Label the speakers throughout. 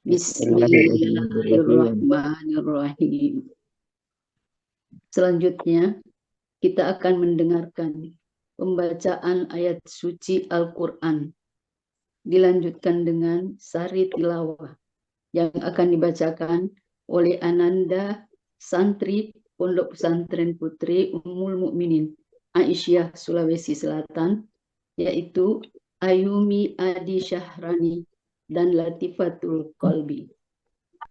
Speaker 1: Bismillahirrahmanirrahim.
Speaker 2: Bismillahirrahmanirrahim. Selanjutnya, kita akan mendengarkan pembacaan ayat suci Al-Quran. Dilanjutkan dengan sari tilawah yang akan dibacakan oleh Ananda, santri Pondok Pesantren Putri Ummul Mukminin Aisyah, Sulawesi Selatan, yaitu Ayumi Adi Syahrani dan Latifatul Kolbi.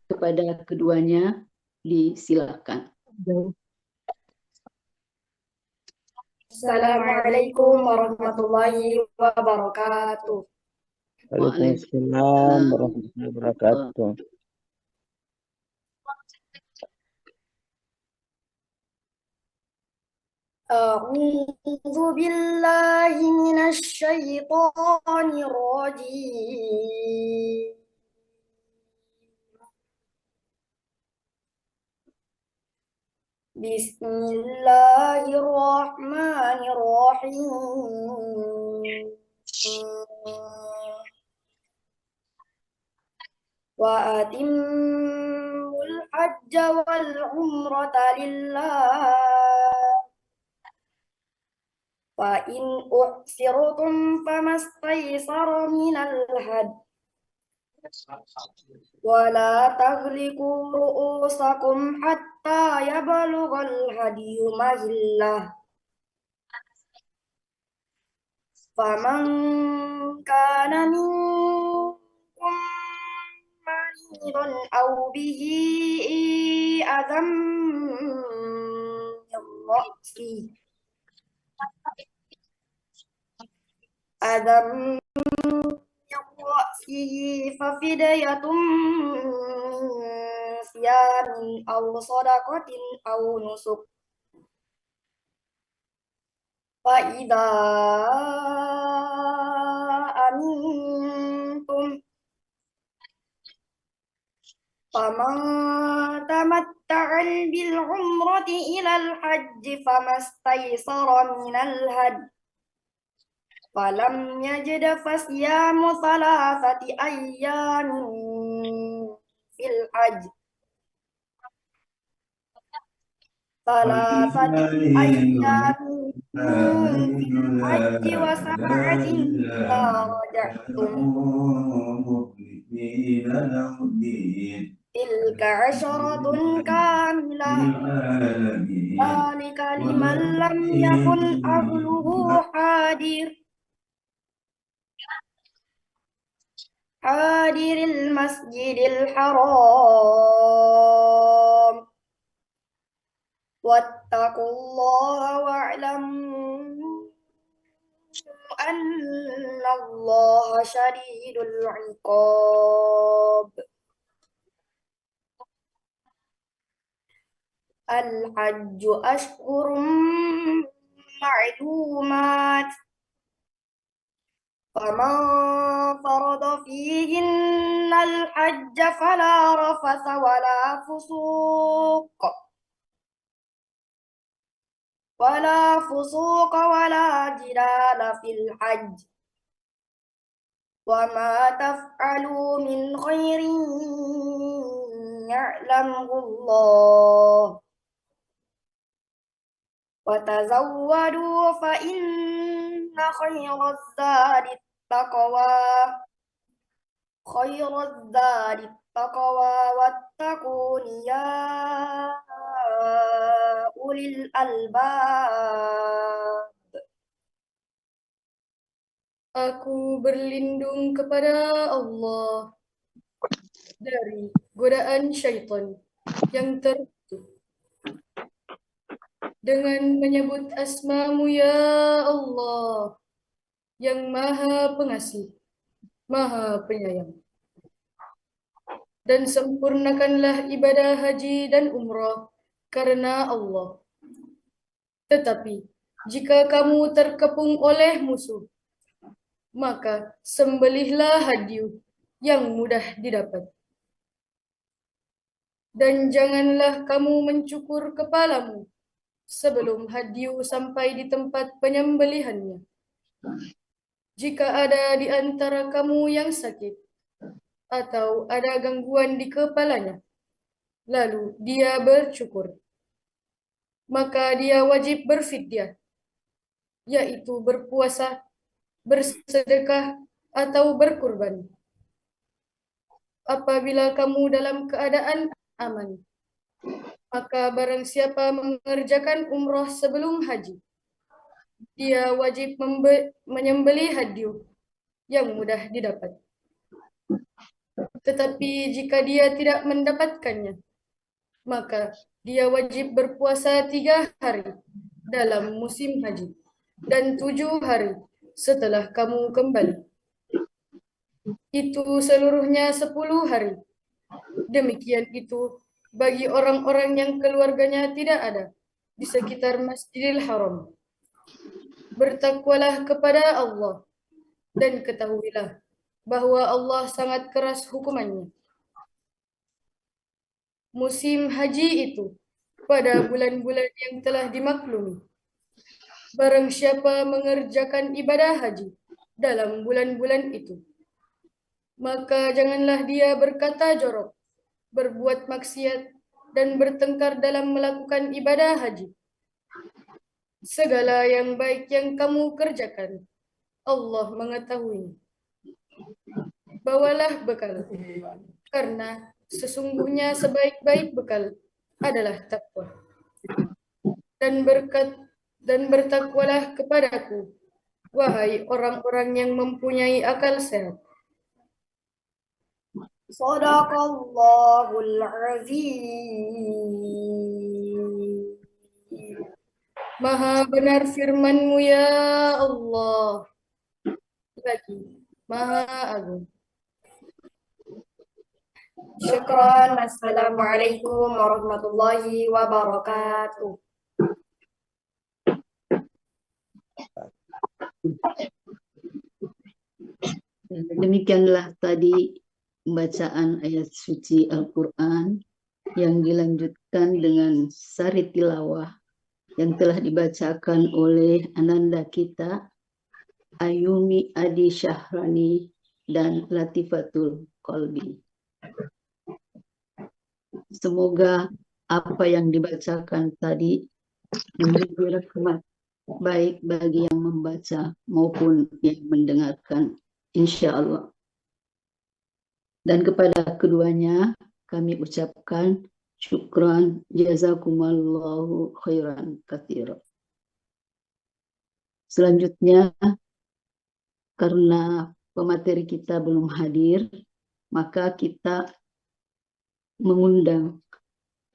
Speaker 2: Kepada keduanya disilakan.
Speaker 3: Assalamualaikum warahmatullahi wabarakatuh.
Speaker 1: Waalaikumsalam warahmatullahi wabarakatuh.
Speaker 3: A'udzu billahi minasy syaithanir rajim. Bismillahirrahmanirrahim. Wa atimmul hajja wal umrata lillah. Fa in uhsirtum famastaysara minal hadi. Wala taghliqu ru'usakum hatta yablughal hadiyu mahillah. Faman kana minkum maridan aw bihi adam ra'sihi fafidyatun siyamin aw shadaqatin aw nusuk. Fa idza amintum faman tamatta'a bil umrati ilal hajji famastaysara minal hadi. Falam yajid fasyamu thalathati ayyamin fil hajj. Thalathati ayyamin fil hajji wa sab'atin idza raja'tum. Tilka 'asharatun kamilah. Dzalika liman lam yakun ahluhu hadiril masjidil haram. Wattaqullaha wa'lamu annallaha syadidul 'iqab. Al-hajju ashhurum ma'lumat. Faman farada fihinna al-hajja fala rafatha wala fusuqa wala jidala fil hajj. Wa ma taf'alu min khairin ya'lamhu Allah. Wa tazawwadu fa inna khairaz zadi taqwa wattaquni ya ulil albab. Aku berlindung kepada Allah dari godaan syaitan yang terkutuk dengan menyebut asma-Mu ya Allah yang Maha Pengasih, Maha Penyayang. Dan sempurnakanlah ibadah haji dan umrah karena Allah. Tetapi jika kamu terkepung oleh musuh, maka sembelihlah hadyu yang mudah didapat. Dan janganlah kamu mencukur kepalamu sebelum hadyu sampai di tempat penyembelihannya. Jika ada di antara kamu yang sakit, atau ada gangguan di kepalanya, lalu dia bercukur, maka dia wajib berfidyah, yaitu berpuasa, bersedekah, atau berkurban. Apabila kamu dalam keadaan aman, maka barang siapa mengerjakan umroh sebelum haji, dia wajib menyembelih hadyu yang mudah didapat. Tetapi jika dia tidak mendapatkannya, maka dia wajib berpuasa 3 hari dalam musim haji dan 7 hari setelah kamu kembali. Itu seluruhnya 10 hari. Demikian itu bagi orang-orang yang keluarganya tidak ada di sekitar Masjidil Haram. Bertakwalah kepada Allah dan ketahuilah bahwa Allah sangat keras hukumannya. Musim haji itu pada bulan-bulan yang telah dimaklumi. Barang siapa mengerjakan ibadah haji dalam bulan-bulan itu, maka janganlah dia berkata jorok, berbuat maksiat, dan bertengkar dalam melakukan ibadah haji. Segala yang baik yang kamu kerjakan, Allah mengetahui. Bawalah bekal, karena sesungguhnya sebaik-baik bekal adalah takwa. Dan bertakwalah kepadaku, wahai orang-orang yang mempunyai akal sehat. Sadaqallahul azim. Maha benar firman-Mu ya Allah. Lagi Maha Agung. Syukran. Assalamualaikum warahmatullahi wabarakatuh.
Speaker 2: Demikianlah tadi pembacaan ayat suci Al-Quran yang dilanjutkan dengan sari tilawah yang telah dibacakan oleh ananda kita Ayumi Adi Syahrani dan Latifatul Kolbi. Semoga apa yang dibacakan tadi menjadi rahmat baik bagi yang membaca maupun yang mendengarkan, insya Allah. Dan kepada keduanya kami ucapkan syukran, jazakumallahu khairan katsira. Selanjutnya, karena pemateri kita belum hadir, maka kita mengundang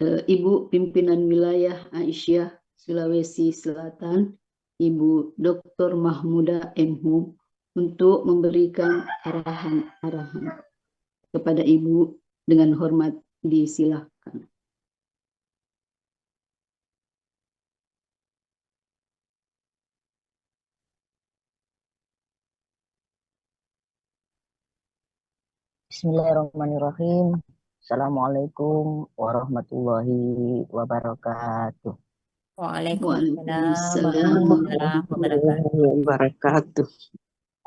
Speaker 2: Ibu Pimpinan Wilayah Aisyah Sulawesi Selatan, Ibu Dr. Mahmuda M.Hum, untuk memberikan arahan-arahan. Kepada Ibu dengan hormat disilahkan.
Speaker 1: Bismillahirrahmanirrahim. Assalamualaikum warahmatullahi wabarakatuh.
Speaker 2: Waalaikumsalam
Speaker 1: warahmatullahi wabarakatuh.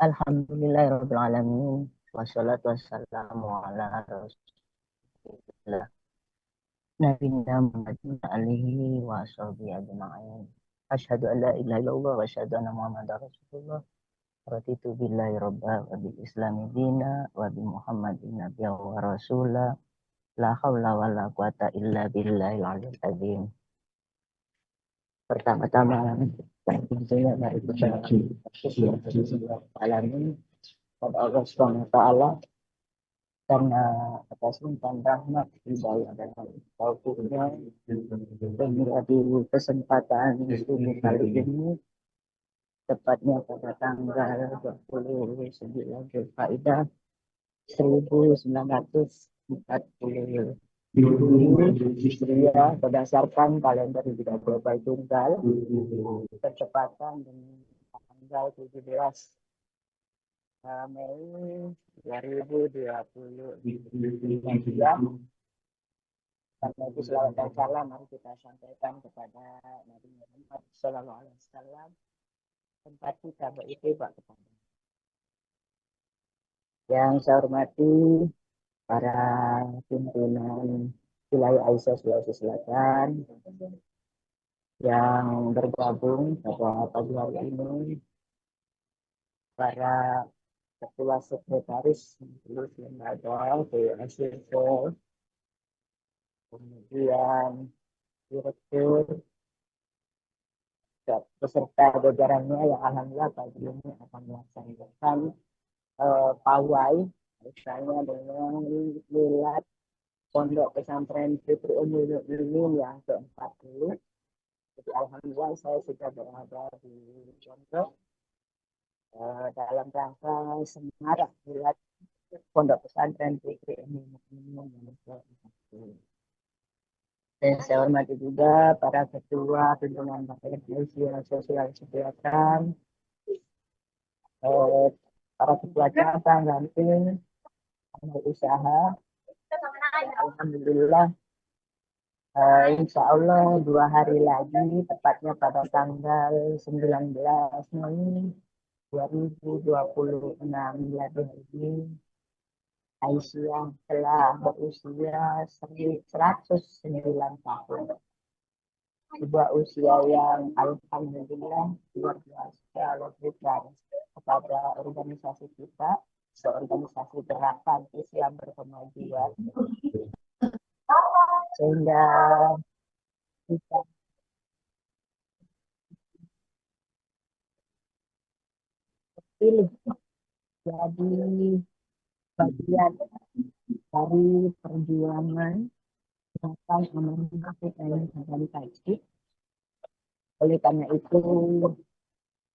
Speaker 1: Alhamdulillahirrahmanirrahim. Wassalatu wassalamu ala rasulillah. Nabiyina Muhammadin alihi wa sahbihi ajma'in. Asyhadu an la ilaha illallah wa asyhadu anna Muhammadar Rasulullah. Raditu billahi rabba wa bil islami dina wa bi Muhammadin nabiyya wa rasula. La haula wa la quwata illa billahil aliyyil azim. Pertama-tama tentunya dari alamin pada Allah Subhanahu wa taala, karena atas limpahan rahmat hidayah dan taufiknya menjadi kesempatan studi kali ini, tepatnya pada tanggal 29 Zulkaidah 1940 Hijriah berdasarkan kalender global tunggal, bertepatan dengan tanggal 17 Mei 2023. Karena itu selawat dan salam mari kita sampaikan kepada Nabi Muhammad SAW, tempat kita beriktibar kepada. Yang saya hormati para pimpinan wilayah Aisyah Sulawesi Selatan yang bergabung pada pagi hari ini, para ketua sekretaris majelis lembaga PSIP, kemudian direktur, beserta jajarannya yang alhamdulillah pagi ini akan melaksanakan pawai misalnya dengan milad Pondok Pesantren Fitri Umul Mukminin yang ke-40. Jadi alhamdulillah saya sudah berada di pondok dalam rangka semarak milad Pondok Pesantren Fitri Umul Mukminin yang ke-40. Dan saya hormati juga para ketua pimpinan Bapak Sosial Kesehatan, para ketua cabang, ranting, usaha. Alhamdulillah, insya Allah 2 hari lagi, tepatnya pada tanggal 19 Mei 2026 ini, Aisyah telah berusia 109 tahun. Sebuah usia yang alhamdulillah luar biasa, berikan kepada organisasi kita, seorganisasi gerakan Islam berkemajuan, sehingga kita pilih jadi bagian dari perjuangan gerakan amanah PKI Kembali Taji. Oleh karena itu,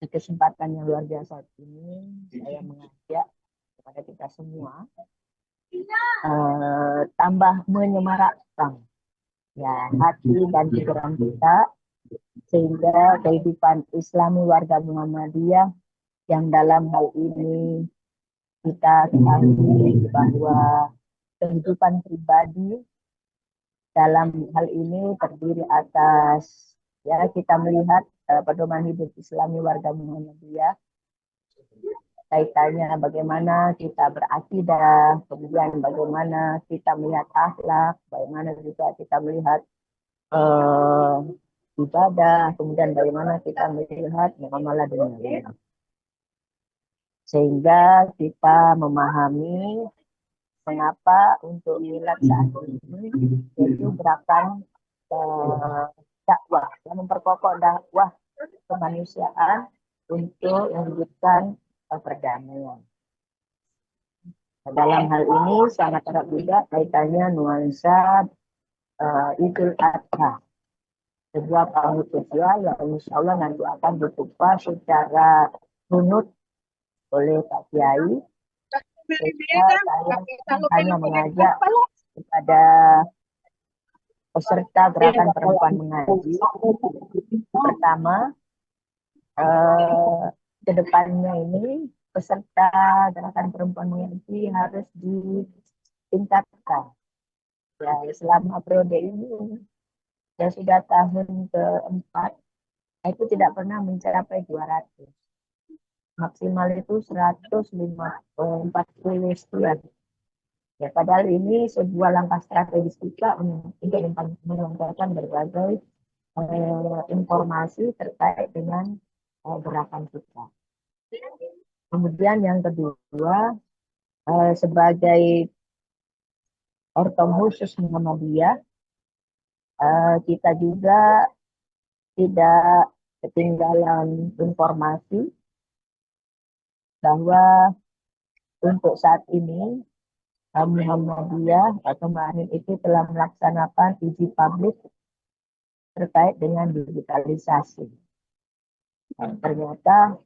Speaker 1: kesempatan yang luar biasa ini saya mengajak kepada kita semua tambah menyemarakkan ya hati dan pikiran kita, sehingga kehidupan Islami warga Muhammadiyah yang dalam hal ini kita ketahui bahwa kehidupan pribadi dalam hal ini terdiri atas, ya, kita melihat pedoman hidup Islami warga Muhammadiyah, kaitannya bagaimana kita berakidah, kemudian bagaimana kita melihat akhlak, bagaimana juga kita melihat ibadah, kemudian bagaimana kita melihat muamalah dunia. Sehingga kita memahami mengapa untuk milad saat ini yaitu gerakan dakwah, yang memperkokoh dakwah kemanusiaan untuk mewujudkan perdamaian. Dalam hal ini sangat erat juga kaitannya nuansa Idul Adha, sebuah pamit sosial yang insya Allah nanti akan ditumpah secara runut oleh Pak Kiai. Sehingga saya hanya mengajak kepada peserta gerakan perempuan mengaji, pertama, ke depannya ini peserta gerakan perempuan mengaji harus ditingkatkan. Ya, selama periode ini ya sudah tahun keempat, itu tidak pernah mencapai 200. Maksimal itu 140 sekian. Ya, padahal ini sebuah langkah strategis kita untuk menyampaikan berbagai informasi terkait dengan gerakan kita. Kemudian yang kedua, sebagai ortom khusus Muhammadiyah, kita juga tidak ketinggalan informasi bahwa untuk saat ini Muhammadiyah kemarin itu telah melaksanakan uji publik terkait dengan digitalisasi. Dan ternyata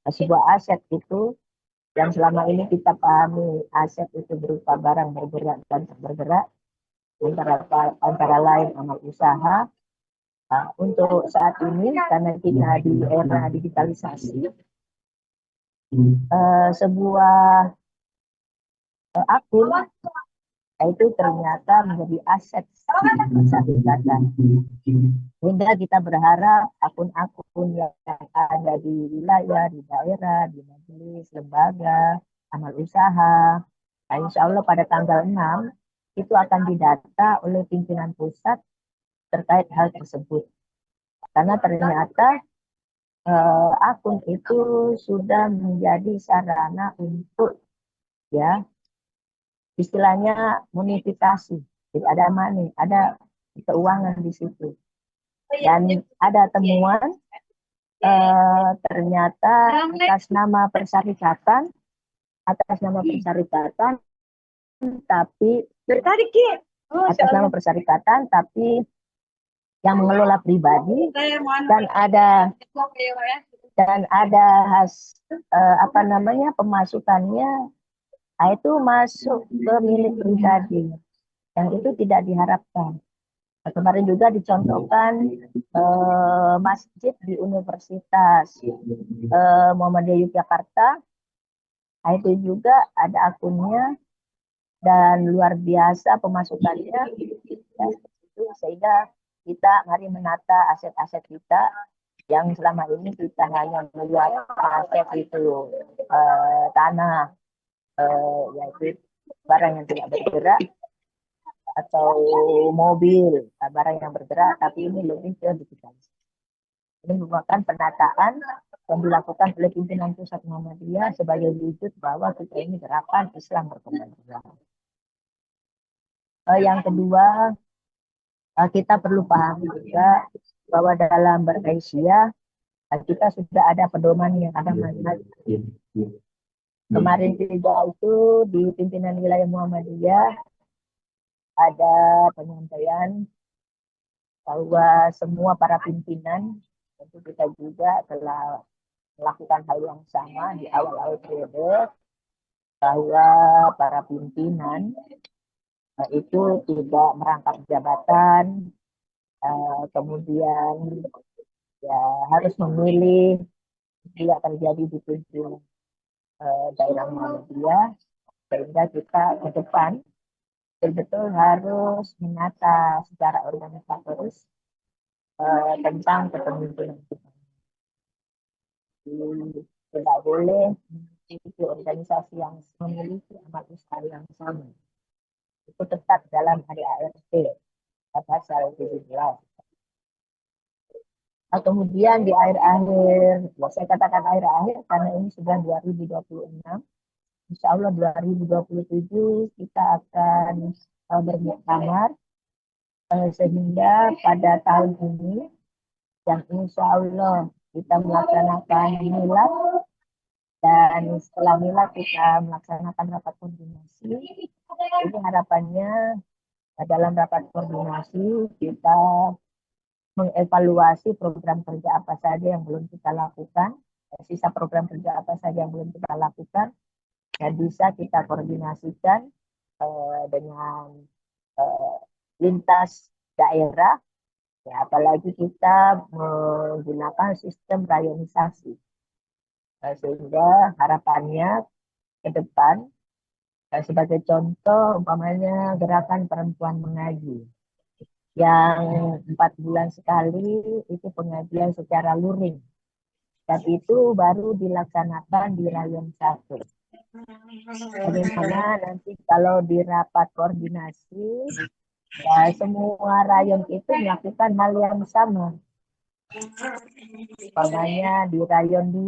Speaker 1: sebuah aset itu yang selama ini kita pahami aset itu berupa barang bergerak dan tak bergerak, antara lain amal usaha. Untuk saat ini karena kita di era digitalisasi, sebuah akun itu ternyata menjadi aset data. Sehingga kita berharap akun-akun yang ada di wilayah, di daerah, di majelis, lembaga, amal usaha, Nah, insya Allah pada tanggal 6 itu akan didata oleh pimpinan pusat terkait hal tersebut. Karena ternyata akun itu sudah menjadi sarana untuk ya istilahnya monetisasi. Jadi ada money, ada keuangan di situ. Dan ada temuan ternyata atas nama persyarikatan, tapi atas nama persyarikatan, tapi yang mengelola pribadi dan ada pemasukannya itu masuk ke milik pribadi yang itu tidak diharapkan. Nah, kemarin juga dicontohkan masjid di Universitas Muhammadiyah Yogyakarta. Nah, itu juga ada akunnya dan luar biasa pemasukannya ya, sehingga kita mari menata aset-aset kita yang selama ini kita hanya melihat aset itu tanah, yaitu barang yang tidak bergerak, atau mobil barang yang bergerak, tapi ini lebih ke digitalisasi. Ini merupakan penataan yang dilakukan oleh pimpinan pusat Muhammadiyah sebagai wujud bahwa kita ini gerakan Islam berkembang. Yang kedua, kita perlu pahami juga bahwa dalam beraisyah kita sudah ada pedoman yang ada manhaj. Kemarin juga itu di pimpinan wilayah Muhammadiyah ada penyampaian bahwa semua para pimpinan, tentu kita juga telah melakukan hal yang sama di awal-awal periode, bahwa para pimpinan itu tidak merangkap jabatan, kemudian ya harus memilih bila terjadi di pimpinan daerah Muhammadiyah, sehingga kita ke depan betul-betul harus menata secara organisatoris tentang kepemimpinan kita. Tidak boleh memiliki organisasi yang memiliki amat usaha yang sama. Itu tetap dalam ADART pasal 17. Nah, kemudian di akhir-akhir, saya katakan akhir-akhir karena ini sudah 2026. Insya Allah 2027 kita akan bermuktamar, sehingga pada tahun ini yang insya Allah kita melaksanakan milad, dan setelah milad kita melaksanakan rapat koordinasi. Ini harapannya dalam rapat koordinasi kita mengevaluasi program kerja apa saja yang belum kita lakukan, sisa program kerja apa saja yang belum kita lakukan, dan bisa kita koordinasikan dengan lintas daerah, ya, apalagi kita menggunakan sistem rayonisasi, sehingga harapannya ke depan sebagai contoh umpamanya gerakan perempuan mengaji yang 4 bulan sekali itu pengajian secara luring, tapi itu baru dilaksanakan di rayon 1. Bagaimana nanti kalau di rapat koordinasi ya, semua rayon itu melakukan hal yang sama. Umpamanya di rayon 2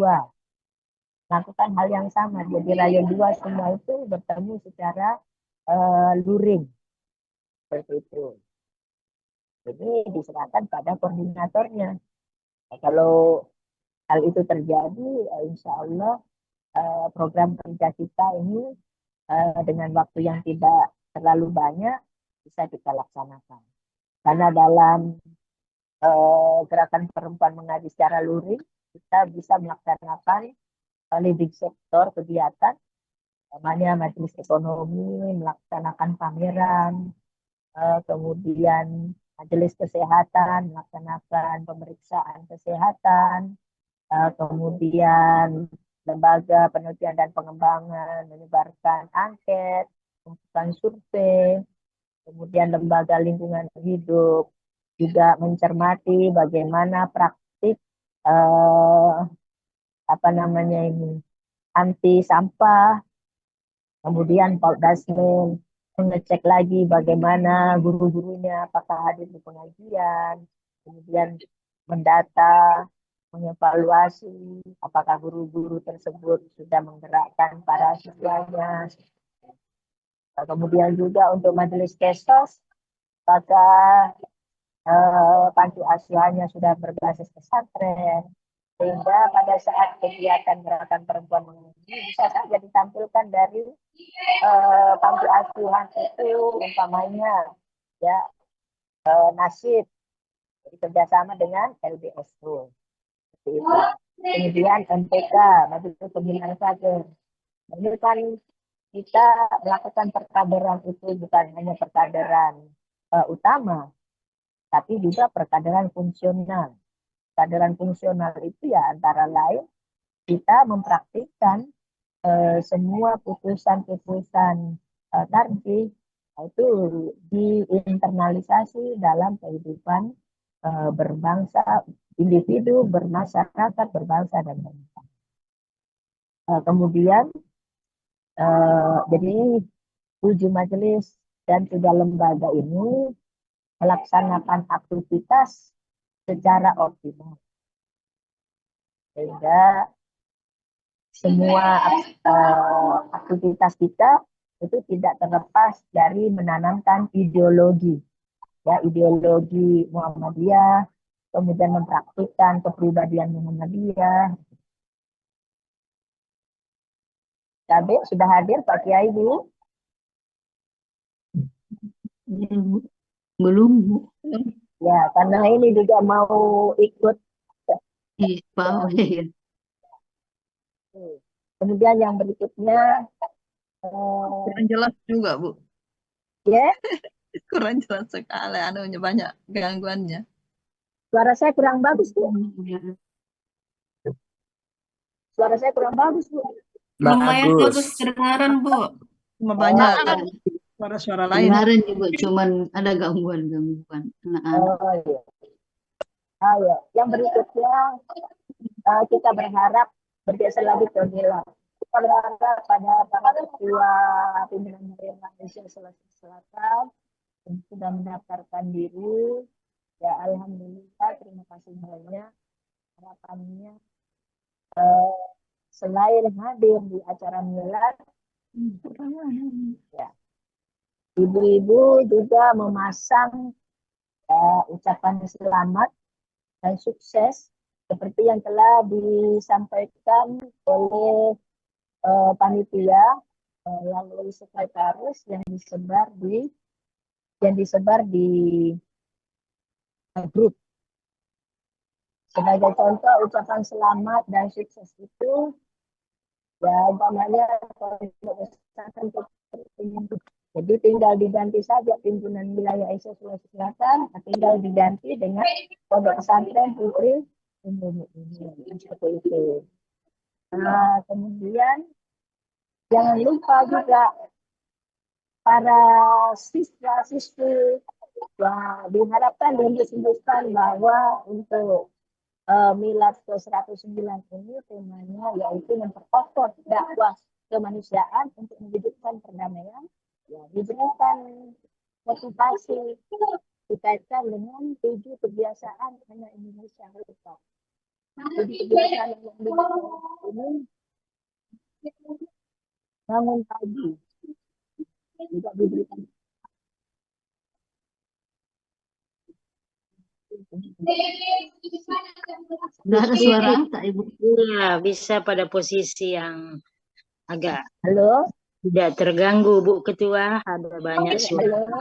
Speaker 1: melakukan hal yang sama. Jadi rayon 2 semua itu bertemu secara luring. Seperti itu. Jadi diserahkan pada koordinatornya. Nah, kalau hal itu terjadi, insya Allah program kerja kita ini dengan waktu yang tidak terlalu banyak bisa kita laksanakan. Karena dalam gerakan perempuan mengaji secara luring, kita bisa melaksanakan leading sektor kegiatan, namanya majelis ekonomi, melaksanakan pameran, kemudian majelis kesehatan, melaksanakan pemeriksaan kesehatan, kemudian lembaga penelitian dan pengembangan menyebarkan angket, melakukan survei, kemudian lembaga lingkungan hidup juga mencermati bagaimana praktik anti sampah, Kemudian Pak Dasmin mengecek lagi bagaimana guru-gurunya, apakah hadir di pengajian, kemudian mendata, mengevaluasi apakah guru-guru tersebut sudah menggerakkan para siswanya. Kemudian juga untuk majelis kesos, apakah panti asuhannya sudah berbasis pesantren, sehingga pada saat kegiatan gerakan perempuan mengaji bisa saja ditampilkan dari panti asuhan itu, umpamanya ya nasib kerjasama dengan LBSU seperti itu. Kemudian MPK, Majelis Pembinaan Kader. Ini kan kita melakukan perkaderan itu bukan hanya perkaderan utama, tapi juga perkaderan fungsional. Perkaderan fungsional itu ya antara lain kita mempraktikkan semua putusan-putusan tarjih itu diinternalisasi dalam kehidupan berbangsa, individu, bermasyarakat, berbangsa dan bernegara. Kemudian jadi 7 majelis dan 3 lembaga ini melaksanakan aktivitas secara optimal, sehingga semua aktivitas kita itu tidak terlepas dari menanamkan ideologi, ya ideologi Muhammadiyah, kemudian mempraktikkan kepribadian Muhammadiyah. Cabe sudah hadir Pak Kiai Bu?
Speaker 2: Ya, Bu. Belum, Bu.
Speaker 1: Ya, karena ini juga mau ikut.
Speaker 2: Iya, Pak. Ya.
Speaker 1: Kemudian yang berikutnya,
Speaker 4: Kurang jelas juga, Bu.
Speaker 1: ya,
Speaker 4: Kurang jelas sekali, anunya banyak gangguannya.
Speaker 1: suara saya kurang bagus Bu.
Speaker 2: Ya.
Speaker 1: Suara saya kurang bagus Bu.
Speaker 5: Lumayan bagus kedengaran, Bu.
Speaker 4: Cuma banyak
Speaker 2: Ya.
Speaker 4: suara-suara lain.
Speaker 2: Kemarin juga cuman ada gangguan-gangguan anak-anak.
Speaker 1: Oh iya. Ah, ya. Yang berikutnya kita berharap bergeser lagi ke Mila. Kita berharap pada para ketua pimpinan Malaysia Sulawesi Selatan yang sudah mendaftarkan diri. Ya alhamdulillah, terima kasih banyak. Harapannya selain hadir di acara milad, ya, ibu-ibu juga memasang ucapan selamat dan sukses seperti yang telah disampaikan oleh panitia melalui sekretaris yang disebar di grup. Sebagai contoh ucapan selamat dan sukses itu ya umpamanya jadi tinggal diganti saja pimpinan wilayah Asia Sulawesi Selatan, tinggal diganti dengan Pondok Pesantren Putri Indonesia seperti itu. Nah, kemudian jangan lupa juga para siswa-siswi ya diharapkan dan disebutkan bahwa untuk milad ke-109 ini temanya yaitu memperkokoh dakwah kemanusiaan untuk mewujudkan perdamaian, ya diberikan motivasi dikaitkan dengan 7 kebiasaan hanya Indonesia rusak. Jadi kebiasaan yang ini bangun pagi juga diberikan.
Speaker 2: Sudah ada suara tak, Ibu?
Speaker 5: Ya, bisa pada posisi yang agak
Speaker 1: Halo,
Speaker 5: tidak terganggu, Bu Ketua. Ada banyak suara.
Speaker 1: halo,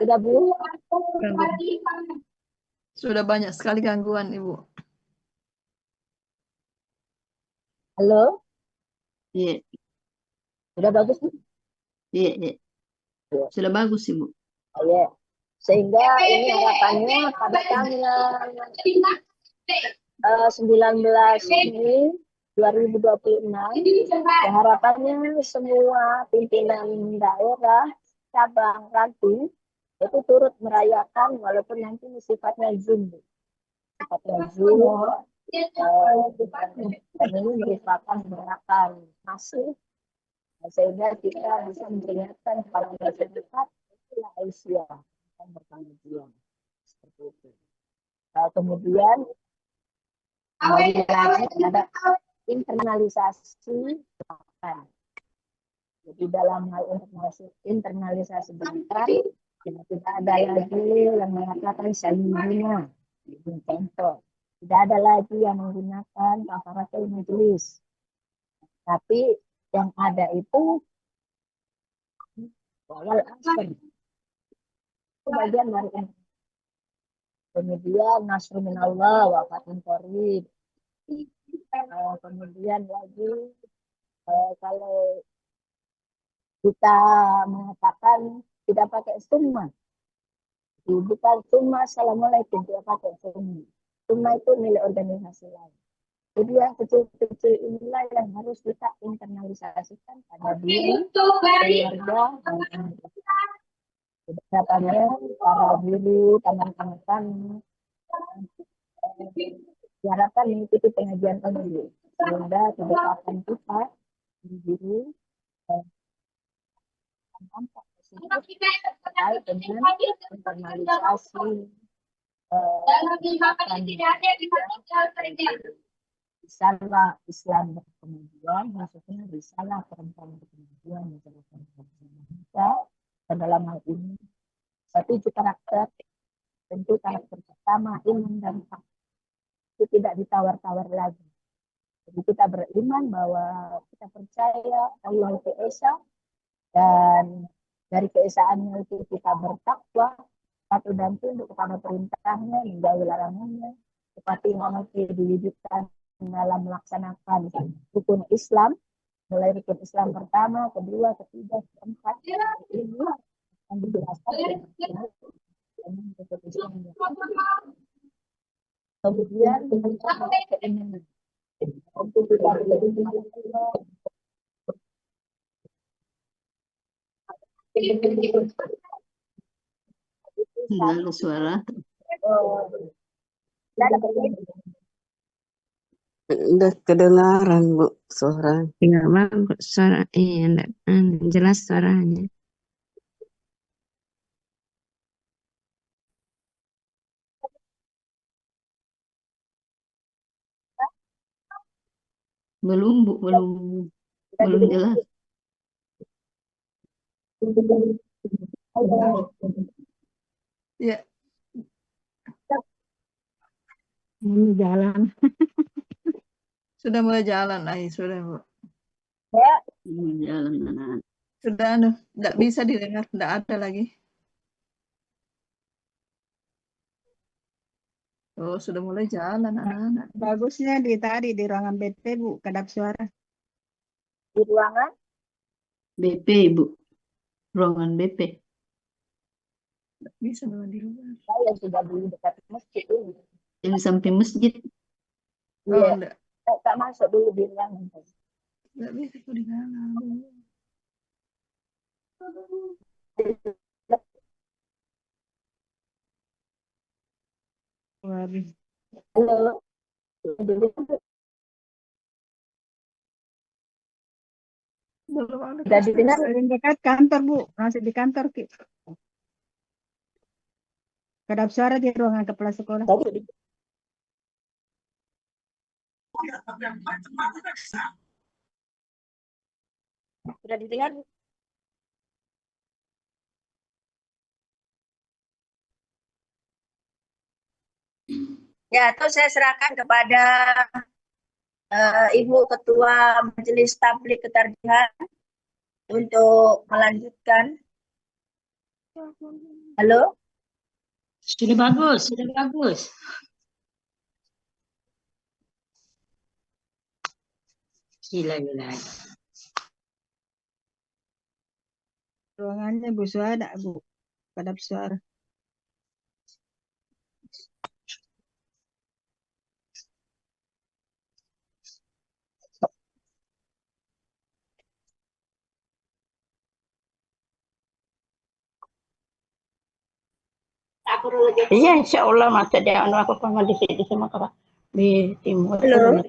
Speaker 1: sudah Bu?
Speaker 4: Sudah banyak sekali gangguan, Ibu.
Speaker 1: Halo,
Speaker 2: Iya,
Speaker 1: sudah bagus Bu?
Speaker 2: iya, iya. Sudah bagus, Ibu.
Speaker 1: Oh, ya. Sehingga ini harapannya pada tanggal 19 Mei 2026, ya harapannya semua pimpinan daerah, cabang, ranting itu turut merayakan walaupun nanti sifatnya Zoom. Sifatnya Zoom. Dan ini merupakan gerakan masif sehingga kita bisa memperingatkan kepada masyarakat Asia yang bertanggung seperti itu. Kemudian kembali lagi ada internalisasi gerakan. Jadi dalam hal internalisasi gerakan tidak ada lagi yang mengatakan salimina, contoh. Tidak ada lagi yang menggunakan kafaratul majelis. Tapi yang ada itu wal asr. Itu bagian dari ini. Kemudian nasrul minallah wa fatun qarib. Kemudian lagi kalau kita mengatakan tidak pakai summa. Bukan summa assalamualaikum, tidak pakai summa. Summa itu milik organisasi lain. Jadi yang kecil-kecil inilah yang harus kita internalisasikan pada diri, keluarga, dan beberapanya para guru, teman-teman kami, diharapkan mengikuti pengajian ini sehingga kedekatan kita di diri nampak positif terkait dengan internalisasi risalah Islam berkemudian, maksudnya risalah perempuan berkemudian menjelaskan kita. Dan dalam hal ini 7 karakter, tentu karakter pertama iman dan hak itu tidak ditawar-tawar lagi. Jadi kita beriman bahwa kita percaya Allah itu Esa, dan dari keesaannya itu kita bertakwa, patuh dan tunduk kepada perintahnya, menjauhi larangannya, seperti mengerti diwujudkan dalam melaksanakan rukun Islam, mulai rukun Islam pertama, kedua, ketiga, keempat, ini yang dijelaskan dengan rukun Islam. Kemudian kita keinginan untuk kita
Speaker 2: Lalu suara.
Speaker 6: Udah kedengaran Bu suara.
Speaker 7: Enggak bagus suara, enggak jelas suaranya.
Speaker 2: Belum, Bu, belum jelas.
Speaker 4: Ya,
Speaker 7: Ini jalan.
Speaker 4: sudah mulai jalan, sudah Bu.
Speaker 2: Jalan anak-anak.
Speaker 4: Sudah tidak bisa didengar, tidak ada lagi. Oh, sudah mulai jalan anak-anak.
Speaker 8: Bagusnya tadi di ruangan BP, Bu, kedap suara.
Speaker 1: di ruangan
Speaker 2: BP, Bu. Ruangan BP.
Speaker 4: Tidak bisa memang di luar.
Speaker 1: saya sudah di dekat masjid ini.
Speaker 2: Yang samping masjid.
Speaker 4: Oh,
Speaker 1: Iya,
Speaker 4: enggak.
Speaker 1: tak masuk dulu di ruangan.
Speaker 4: Tidak bisa kok di dalam.
Speaker 8: Waduh.
Speaker 1: Halo.
Speaker 4: Belum ada.
Speaker 1: Sudah didengar?
Speaker 8: Paling dekat kantor, Bu. Masih di kantor, Ki. Kedap suara di ruangan kepala sekolah.
Speaker 1: Tadi sudah didengar? Ya, itu saya serahkan kepada Ibu Ketua Majelis Tabligh Ketarjihan untuk melanjutkan. Halo?
Speaker 5: Sudah bagus, sudah bagus. Gila.
Speaker 8: Ruangannya Bu Suada, Bu. Kedap suara.
Speaker 9: Iya, insya Allah masa dia anu aku pernah di sini sama kakak. di timur.
Speaker 5: Halo.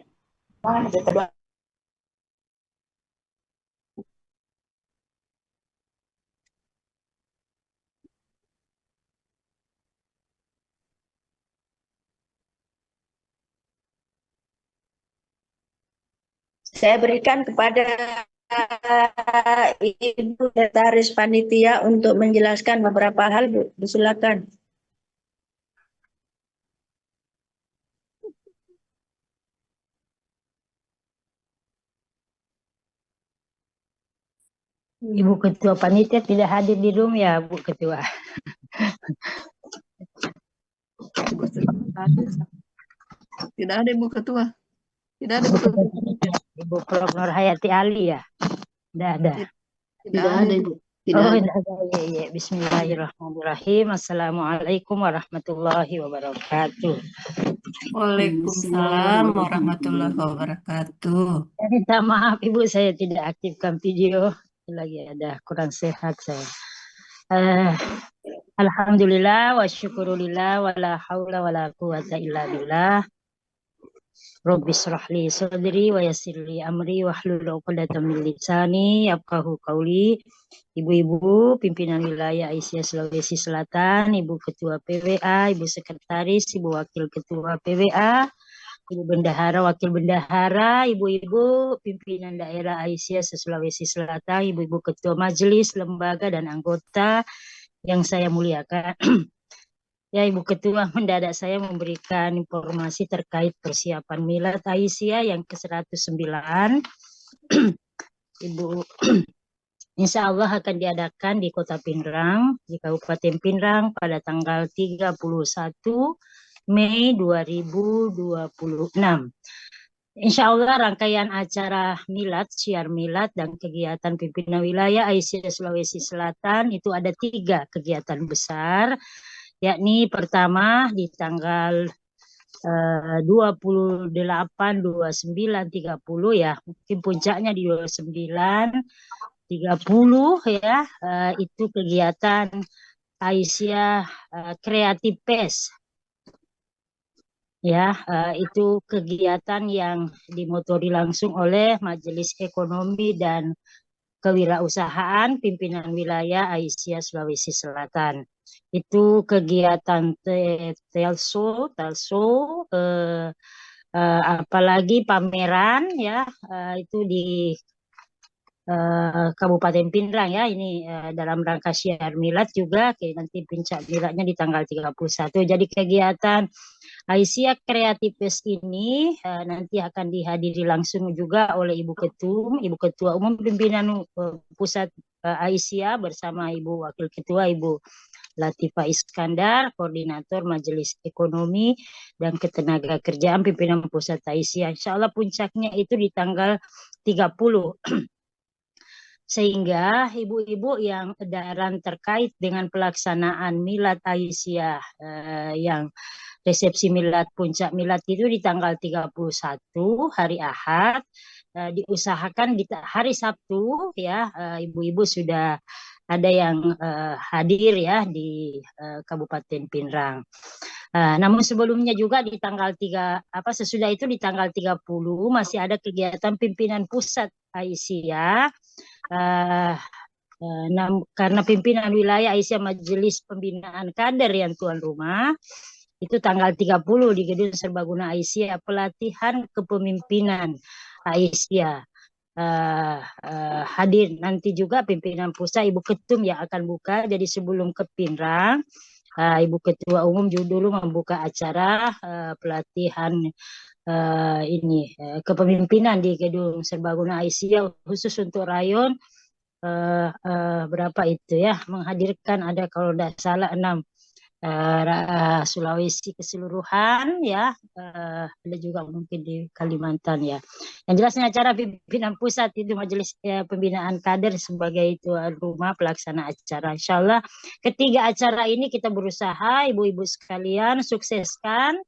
Speaker 5: Saya berikan kepada Ibu Sekretaris Panitia untuk menjelaskan beberapa hal, Bu. Silakan. Ibu Ketua Panitia tidak hadir di room ya, Bu Ketua.
Speaker 4: Tidak ada Ibu Ketua. Tidak ada Ibu Ketua.
Speaker 5: Ibu Prof. Nur Hayati Ali ya? Tidak ada.
Speaker 2: Tidak ada, Ibu. Tidak
Speaker 5: Oh,
Speaker 2: ada.
Speaker 5: tidak ada. Ya, ya. Bismillahirrahmanirrahim. Assalamualaikum warahmatullahi wabarakatuh.
Speaker 9: Waalaikumsalam warahmatullahi wabarakatuh.
Speaker 5: Minta maaf Ibu, saya tidak aktifkan video. Lagi ada kurang sehat saya. Alhamdulillah wa syukurillah wa la hawla wa la quwata illa billah. Rabbi shrahli sadri wa yassirli amri wa hlul 'uqdatam min lisani yafqahu qawli. Ibu-ibu pimpinan wilayah Aisyah Sulawesi Selatan, Ibu Ketua PWA, Ibu Sekretaris, Ibu Wakil Ketua PWA, Ibu Bendahara, Wakil Bendahara, Ibu-ibu pimpinan daerah Aisyah Sulawesi Selatan, Ibu-ibu Ketua Majelis, Lembaga dan anggota yang saya muliakan. Ya, Ibu Ketua, mendadak saya memberikan informasi terkait persiapan Milad Aisyah yang ke-109. Ibu, insya Allah akan diadakan di Kota Pinrang, di Kabupaten Pinrang pada tanggal 31 Mei 2026. Insya Allah rangkaian acara Milad, syiar Milad dan kegiatan pimpinan wilayah Aisyah Sulawesi Selatan itu ada 3 kegiatan besar, yakni pertama di tanggal 28, 29, 30 ya, mungkin puncaknya di 29, 30 ya, itu kegiatan Aisyah Creative Fest. Ya, itu kegiatan yang dimotori langsung oleh Majelis Ekonomi dan Kewirausahaan Pimpinan Wilayah Aisyah Sulawesi Selatan. Itu kegiatan telso, apalagi pameran ya, itu di Kabupaten Pinrang ya, ini dalam rangka syiar Milad juga, nanti puncak Miladnya di tanggal 31. Jadi kegiatan Aisyah Creative Fest ini nanti akan dihadiri langsung juga oleh Ibu Ketua Umum Pimpinan Pusat Aisyah bersama Ibu Wakil Ketua Ibu Latifah Iskandar, Koordinator Majelis Ekonomi dan Ketenagakerjaan Pimpinan Pusat Aisyah. Insya Allah puncaknya itu di tanggal 30. Sehingga ibu-ibu yang edaran terkait dengan pelaksanaan Milad Aisyah yang resepsi Milad, puncak Milad itu di tanggal 31 hari Ahad, diusahakan di hari Sabtu ya, ibu-ibu sudah ada yang hadir ya di Kabupaten Pinrang. Namun sebelumnya juga di tanggal sesudah itu di tanggal 30 masih ada kegiatan pimpinan pusat Aisyah. Karena pimpinan wilayah Aisyah Majelis Pembinaan Kader yang tuan rumah, itu tanggal 30 di Gedung Serbaguna Aisyah, pelatihan kepemimpinan Aisyah. Hadir nanti juga pimpinan pusat Ibu Ketum yang akan buka. Jadi sebelum ke Pinrang, Ibu Ketua Umum dulu membuka acara pelatihan kepemimpinan di Gedung Serbaguna Aisyah khusus untuk rayon berapa itu ya, menghadirkan ada kalau tidak salah 6 Sulawesi keseluruhan ya, ada juga mungkin di Kalimantan ya. Yang jelasnya acara pimpinan pusat itu Majelis Pembinaan Kader sebagai tuan rumah pelaksana acara. Insya Allah ketiga acara ini kita berusaha ibu-ibu sekalian sukseskan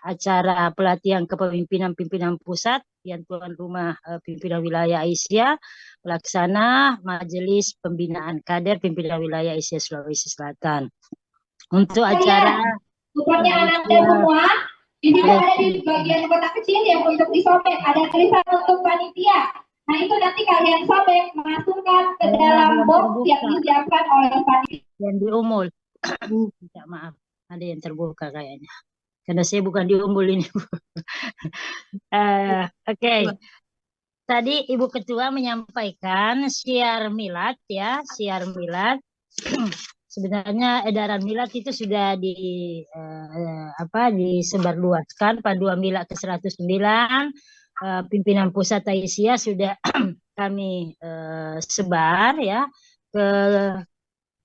Speaker 5: acara pelatihan kepemimpinan pimpinan pusat yang tuan rumah pimpinan wilayah Aisyah, pelaksana Majelis Pembinaan Kader Pimpinan Wilayah Aisyah Sulawesi Selatan. Untuk acara
Speaker 10: Di situ ada di bagian kotak kecil yang untuk disobek, ada tulisan untuk panitia. Nah itu nanti kalian sobek, masukkan ke dalam box yang disiapkan oleh panitia.
Speaker 5: Yang di Ummul. Minta maaf, ada yang terbuka kayaknya. Karena saya bukan di Ummul ini. Oke. Tadi Ibu Ketua menyampaikan syiar milad ya, syiar milad. Sebenarnya edaran milad itu sudah disebarluaskan Panduan Milad ke-109. Pimpinan Pusat Aisyah sudah kami sebar ya ke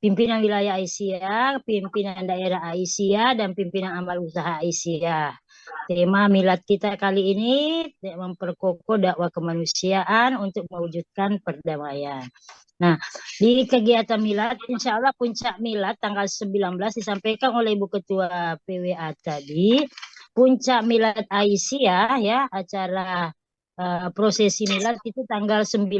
Speaker 5: pimpinan wilayah Aisyah, pimpinan daerah Aisyah, dan pimpinan amal usaha Aisyah. Tema milad kita kali ini memperkokoh dakwah kemanusiaan untuk mewujudkan perdamaian. Nah, di kegiatan milad, insya Allah puncak milad tanggal 19 disampaikan oleh Ibu Ketua PWA tadi. Puncak milad Aisyah ya, acara prosesi milad itu tanggal 19.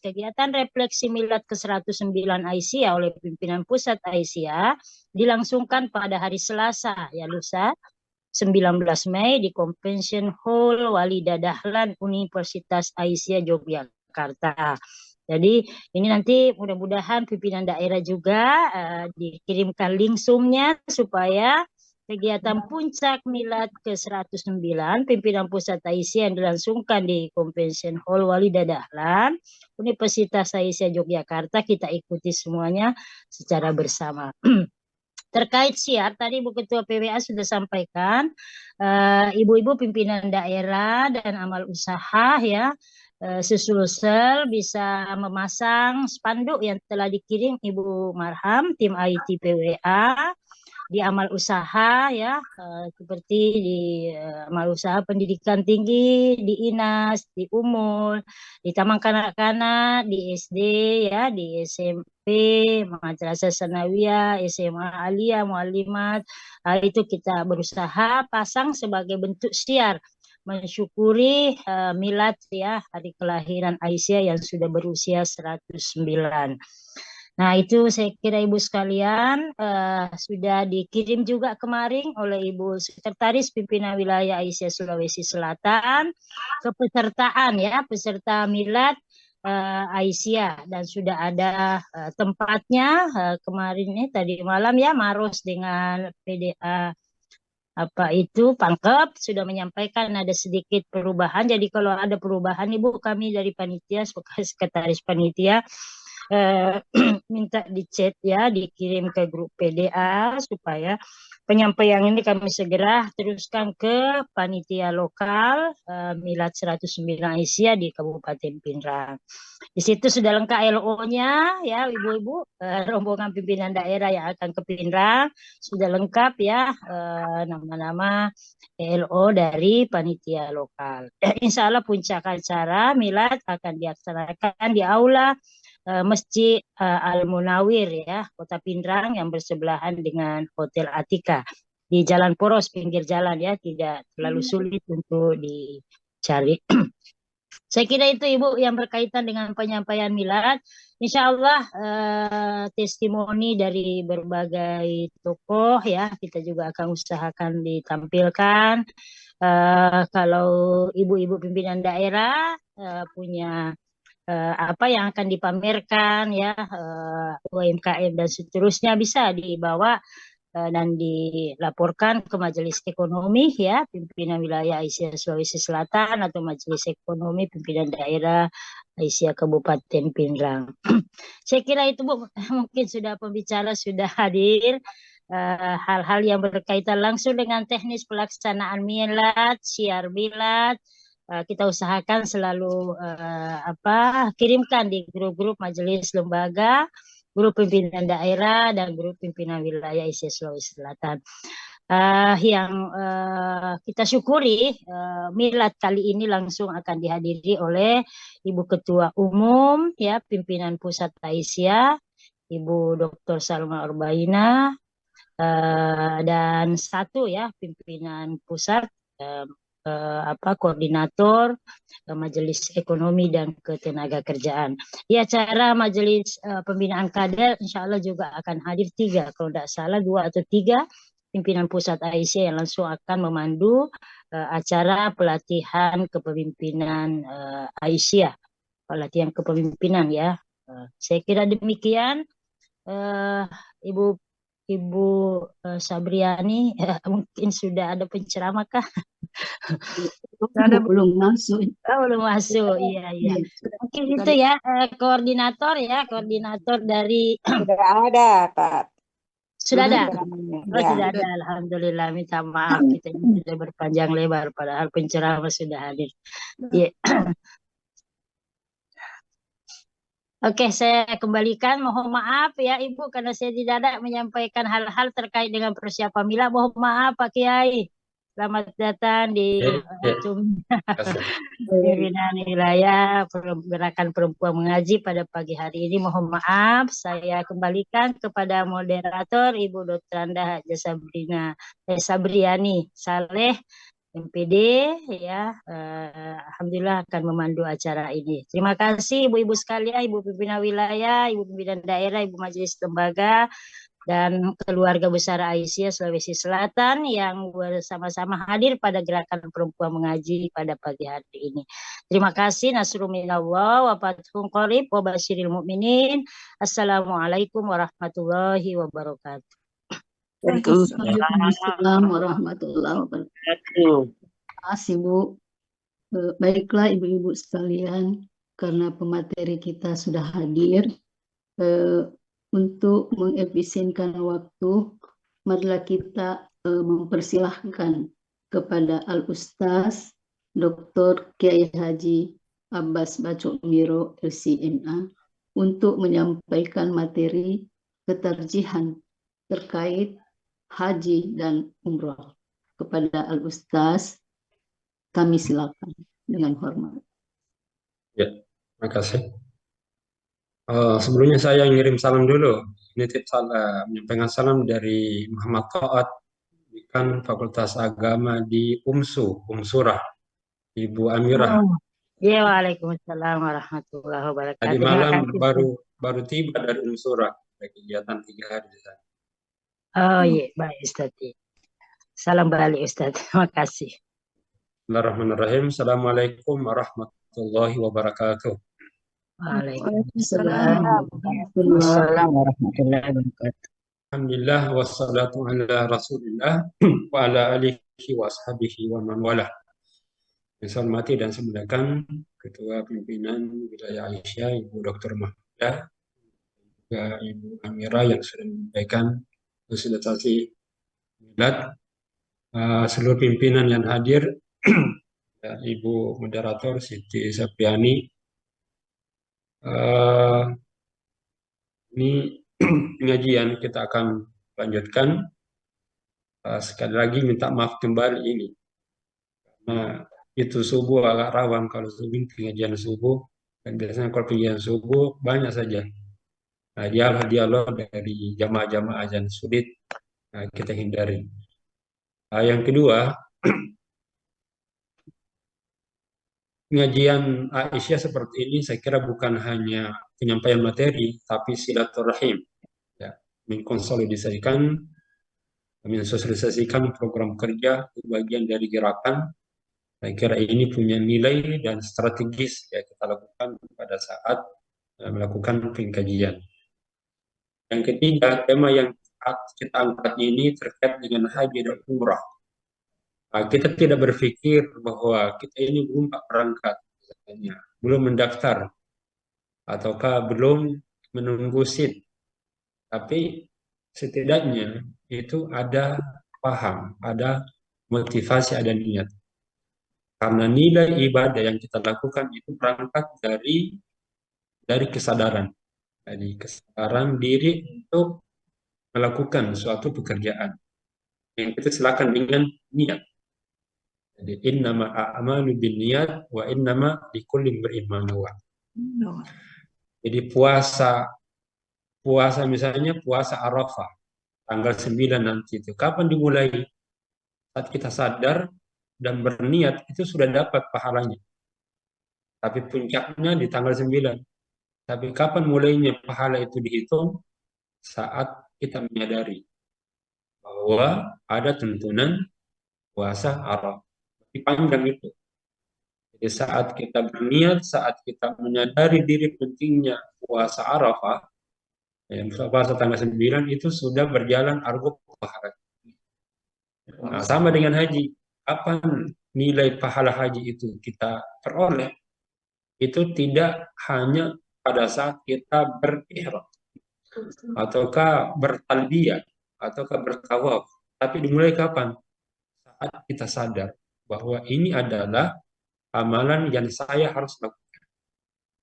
Speaker 5: Kegiatan refleksi milad ke-109 Aisyah oleh pimpinan Pusat Aisyah dilangsungkan pada hari Selasa ya lusa 19 Mei di Convention Hall Walida Dahlan Universitas Aisyah Yogyakarta. Jadi ini nanti mudah-mudahan pimpinan daerah juga dikirimkan link Zoom-nya supaya kegiatan puncak milad ke-109 pimpinan Pusat Aisyah yang dilangsungkan di Convention Hall Walida Dahlan Universitas Aisyah Yogyakarta kita ikuti semuanya secara bersama. Terkait syiar, tadi Ibu Ketua PWA sudah sampaikan, ibu-ibu pimpinan daerah dan amal usaha ya, Susulsel bisa memasang spanduk yang telah dikirim Ibu Marham, tim IT PWA, di amal usaha ya, seperti di amal usaha pendidikan tinggi, di INAS, di Ummul, di Taman Kanak-kanak, di SD ya, di SMP, Madrasah Sanawiyah, SMA Aliyah, Muallimat, itu kita berusaha pasang sebagai bentuk syiar mensyukuri milad ya, hari kelahiran Aisyah yang sudah berusia 109. Nah itu saya kira Ibu sekalian sudah dikirim juga kemarin oleh Ibu Sekretaris Pimpinan Wilayah Aisyah Sulawesi Selatan kepesertaan ya, peserta milad Aisyah, dan sudah ada tempatnya kemarin tadi malam ya, Maros dengan PDA Pangkep sudah menyampaikan ada sedikit perubahan. Jadi kalau ada perubahan Ibu, kami dari panitia, sekretaris panitia minta di chat ya, dikirim ke grup PDA supaya penyampaian ini kami segera teruskan ke panitia lokal milad 109 Aisyah di Kabupaten Pindrang. Di situ sudah lengkap LO-nya ya ibu-ibu, rombongan pimpinan daerah yang akan ke Pindrang sudah lengkap ya, nama-nama LO dari panitia lokal. Insya Allah puncak acara milad akan dilaksanakan di aula Masjid Al-Munawir ya, Kota Pindrang yang bersebelahan dengan Hotel Atika di Jalan Poros, pinggir jalan ya, tidak terlalu sulit untuk dicari. Saya kira itu Ibu yang berkaitan dengan penyampaian milad. Insya Allah testimoni dari berbagai tokoh ya, kita juga akan usahakan ditampilkan. Kalau ibu-ibu pimpinan daerah punya apa yang akan dipamerkan ya, UMKM dan seterusnya bisa dibawa dan dilaporkan ke Majelis Ekonomi ya, pimpinan wilayah Aisyah Sulawesi Selatan atau Majelis Ekonomi pimpinan daerah Aisyah Kabupaten Pindrang. Saya kira itu Bu, mungkin sudah pembicara sudah hadir. Hal-hal yang berkaitan langsung dengan teknis pelaksanaan milad, syiar milad, kita usahakan selalu kirimkan di grup-grup majelis lembaga, grup pimpinan daerah dan grup pimpinan wilayah Aisyah Sulawesi Selatan. Yang kita syukuri milad kali ini langsung akan dihadiri oleh Ibu Ketua Umum ya, pimpinan Pusat Aisyah, Ibu Dr. Salma Urbaina, dan satu ya pimpinan pusat koordinator Majelis Ekonomi dan Ketenagakerjaan. Di acara Majelis Pembinaan Kader insya Allah juga akan hadir 3, kalau tidak salah 2 atau 3 pimpinan pusat Aisyah yang langsung akan memandu acara pelatihan kepemimpinan Aisyah, pelatihan kepemimpinan ya. Saya kira demikian. Ibu Sabriani, mungkin sudah ada penceramah kah?
Speaker 2: Belum masuk.
Speaker 5: Belum masuk, iya. Mungkin itu ya, koordinator dari
Speaker 6: Sudah ada, Pak.
Speaker 5: sudah ada. Oh,
Speaker 6: Ya.
Speaker 5: sudah ada. Alhamdulillah, minta maaf kita ini sudah berpanjang lebar padahal penceramah sudah hadir. Iya. Oke, saya kembalikan. Mohon maaf ya Ibu karena saya tidak ada menyampaikan hal-hal terkait dengan persiapan mila. Mohon maaf Pak Kiai. Selamat datang di pimpinan wilayah Gerakan Perempuan Mengaji pada pagi hari ini. Mohon maaf, saya kembalikan kepada moderator Ibu Dr. Anda Sabriani Saleh, MPD ya. Alhamdulillah akan memandu acara ini. Terima kasih ibu-ibu sekalian, ibu pimpinan wilayah, ibu pimpinan daerah, ibu majelis lembaga, dan keluarga besar Aisyah Sulawesi Selatan yang bersama-sama hadir pada Gerakan Perempuan Mengaji pada pagi hari ini. Terima kasih. Nasrul minallah wa fathun qarib wa basyiril mu'minin. Assalamualaikum warahmatullahi wabarakatuh.
Speaker 2: Waalaikumsalam warahmatullahi wabarakatuh. Terima kasih Bu. Baiklah ibu-ibu sekalian, karena pemateri kita sudah hadir, untuk mengefisienkan waktu, marilah kita mempersilahkan kepada Al-Ustaz Dr. Kiai Haji Abbas Baco Miro LCMA untuk menyampaikan materi ketarjihan terkait haji dan umroh. Kepada Al-Ustaz, kami silakan dengan hormat.
Speaker 11: Ya, terima kasih. Sebelumnya saya ngirim salam dulu. Nitip salam, menyampaikan salam dari Muhammad Taat, Dekan Fakultas Agama di Umsurah, Ibu Amirah.
Speaker 5: Ya, waalaikumsalam warahmatullahi wabarakatuh.
Speaker 11: Tadi malam baru tiba dari Umsurah, ada kegiatan 3 hari di sana.
Speaker 5: Oh iya, baik Ustaz. Salam balik Ustaz. Terima kasih.
Speaker 11: Bismillahirrahmanirrahim. Assalamualaikum warahmatullahi wabarakatuh.
Speaker 5: Waalaikumsalam
Speaker 1: warahmatullahi wabarakatuh.
Speaker 11: Alhamdulillah wassalatu ala Rasulillah wa ala alihi wa ashabihi wa man wala. Yang saya hormati dan saya muliakan Ketua Pimpinan Wilayah Aisyah, Ibu Dr. Mahmudah, juga Ibu Amira yang sudah menyampaikan fasilitasi milad, seluruh pimpinan yang hadir, Ibu Moderator Siti Sapriani. Ini pengajian kita akan lanjutkan. Sekali lagi minta maaf kembali ini karena itu subuh agak rawan kalau subuh pengajian subuh, dan biasanya kalau pengajian subuh banyak saja dialog dari jamaah-jamaah azan sulit kita hindari. Yang kedua, pengajian Aisyah seperti ini saya kira bukan hanya penyampaian materi, tapi silaturahim, ya, mengkonsolidasikan, mensosialisasikan program kerja bagian dari gerakan. Saya kira ini punya nilai dan strategis ya kita lakukan pada saat melakukan pengkajian. Yang ketiga, tema yang kita angkat ini terkait dengan haji dan umrah. Kita tidak berpikir bahwa kita ini belum berangkat, belum mendaftar, ataukah belum menunggu seat. Tapi setidaknya itu ada paham, ada motivasi, ada niat. Karena nilai ibadah yang kita lakukan itu berangkat dari kesadaran. Dari kesadaran diri untuk melakukan suatu pekerjaan. Yang kita silakan dengan niat. Jadi innama a'malu binniyat wa innama likulli imri'in ma nawa. Jadi puasa misalnya puasa Arafah tanggal 9 nanti itu kapan dimulai? Saat kita sadar dan berniat itu sudah dapat pahalanya. Tapi puncaknya di tanggal 9. Tapi kapan mulainya pahala itu dihitung? Saat kita menyadari bahwa ada tuntunan puasa Arafah. Lebih panjang itu. Jadi saat kita berniat, saat kita menyadari diri pentingnya puasa Arafah, puasa tanggal 9 itu sudah berjalan argo pahala. Nah, sama dengan haji. Kapan nilai pahala haji itu kita peroleh? Itu tidak hanya pada saat kita berihram, ataukah bertalbiyah, ataukah bertawaf. Tapi dimulai kapan? Saat kita sadar bahwa ini adalah amalan yang saya harus lakukan,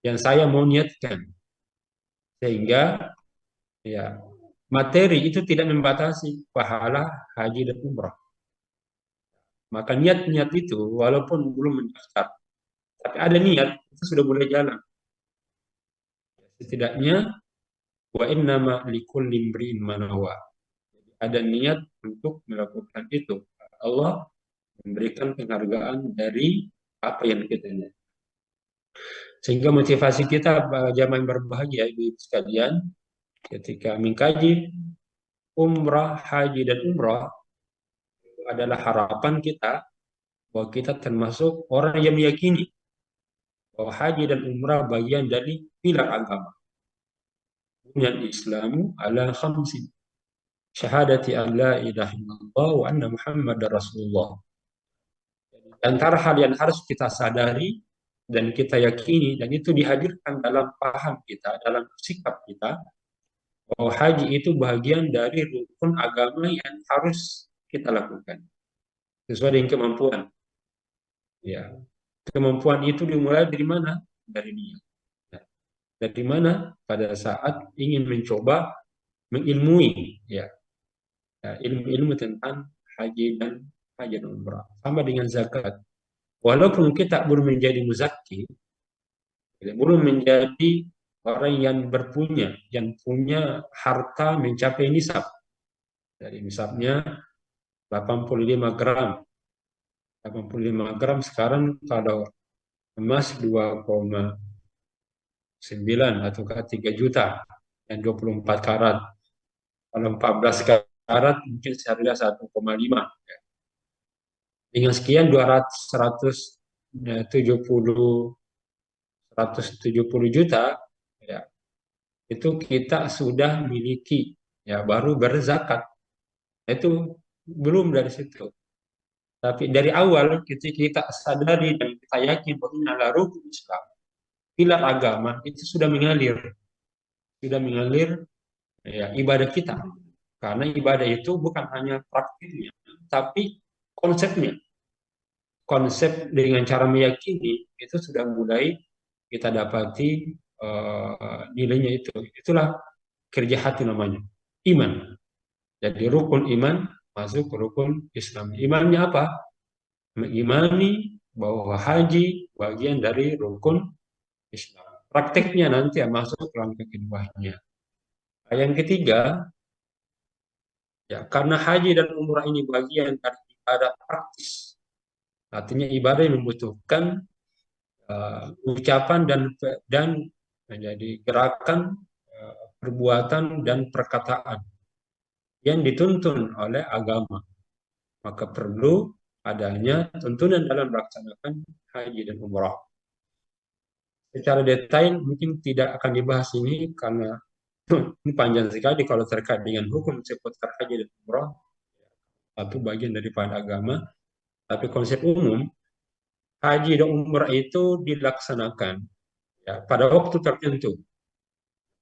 Speaker 11: yang saya mau niatkan, sehingga ya materi itu tidak membatasi pahala haji dan umrah. Maka niat-niat itu walaupun belum mendaftar, tapi ada niat itu sudah boleh jalan. Setidaknya wa innama likulli imri'in ma nawa. Ada niat untuk melakukan itu. Allah memberikan penghargaan dari apa yang kita niat. Sehingga motivasi kita jamaah yang berbahagia ibu sekalian, ketika mengkaji umrah, haji dan umrah adalah harapan kita bahwa kita termasuk orang yang meyakini bahwa haji dan umrah bagian dari pilar agama. Bunyal Islamu ala khamsin. Syahadati an la ilaha illallah wa anna Muhammadar Rasulullah. Antara hal yang harus kita sadari dan kita yakini, dan itu dihadirkan dalam paham kita, dalam sikap kita, bahwa haji itu bagian dari rukun agama yang harus kita lakukan sesuai dengan kemampuan. Ya, kemampuan itu dimulai dari mana? Dari niat. Ya. Dari mana? Pada saat ingin mencoba mengilmui, ya, ilmu-ilmu tentang haji dan umrah. Sama dengan zakat. Walaupun kita belum menjadi muzakki, belum menjadi orang yang berpunya, yang punya harta mencapai nisab. Dari nisabnya 85 gram. 85 gram sekarang kalau emas 2,9 atau 3 juta yang 24 karat. Kalau 14 karat mungkin seharga 1,5. Dengan sekian 170 juta, ya, itu kita sudah miliki, ya, baru berzakat. Itu belum dari situ. Tapi dari awal kita sadari dan kita yakin bahwa ini adalah rukun Islam, pilar agama, itu sudah mengalir ya, ibadah kita. Karena ibadah itu bukan hanya praktiknya, tapi konsepnya. Konsep dengan cara meyakini itu sudah mulai kita dapati nilainya itu. Itulah kerja hati namanya, iman. Jadi rukun iman masuk ke rukun Islam. Imannya apa? Mengimani bahwa haji bagian dari rukun Islam. Prakteknya nanti masuk ke langkah keduanya. Yang ketiga, ya, karena haji dan umrah ini bagian dari ibadah praktis. Artinya ibadah yang membutuhkan ucapan dan menjadi gerakan, perbuatan dan perkataan yang dituntun oleh agama. Maka perlu adanya tuntunan dalam melaksanakan haji dan umrah. Secara detail mungkin tidak akan dibahas ini karena ini panjang sekali kalau terkait dengan hukum seputar haji dan umrah. Satu bagian daripada agama. Tapi konsep umum, haji dan umrah itu dilaksanakan, ya, pada waktu tertentu.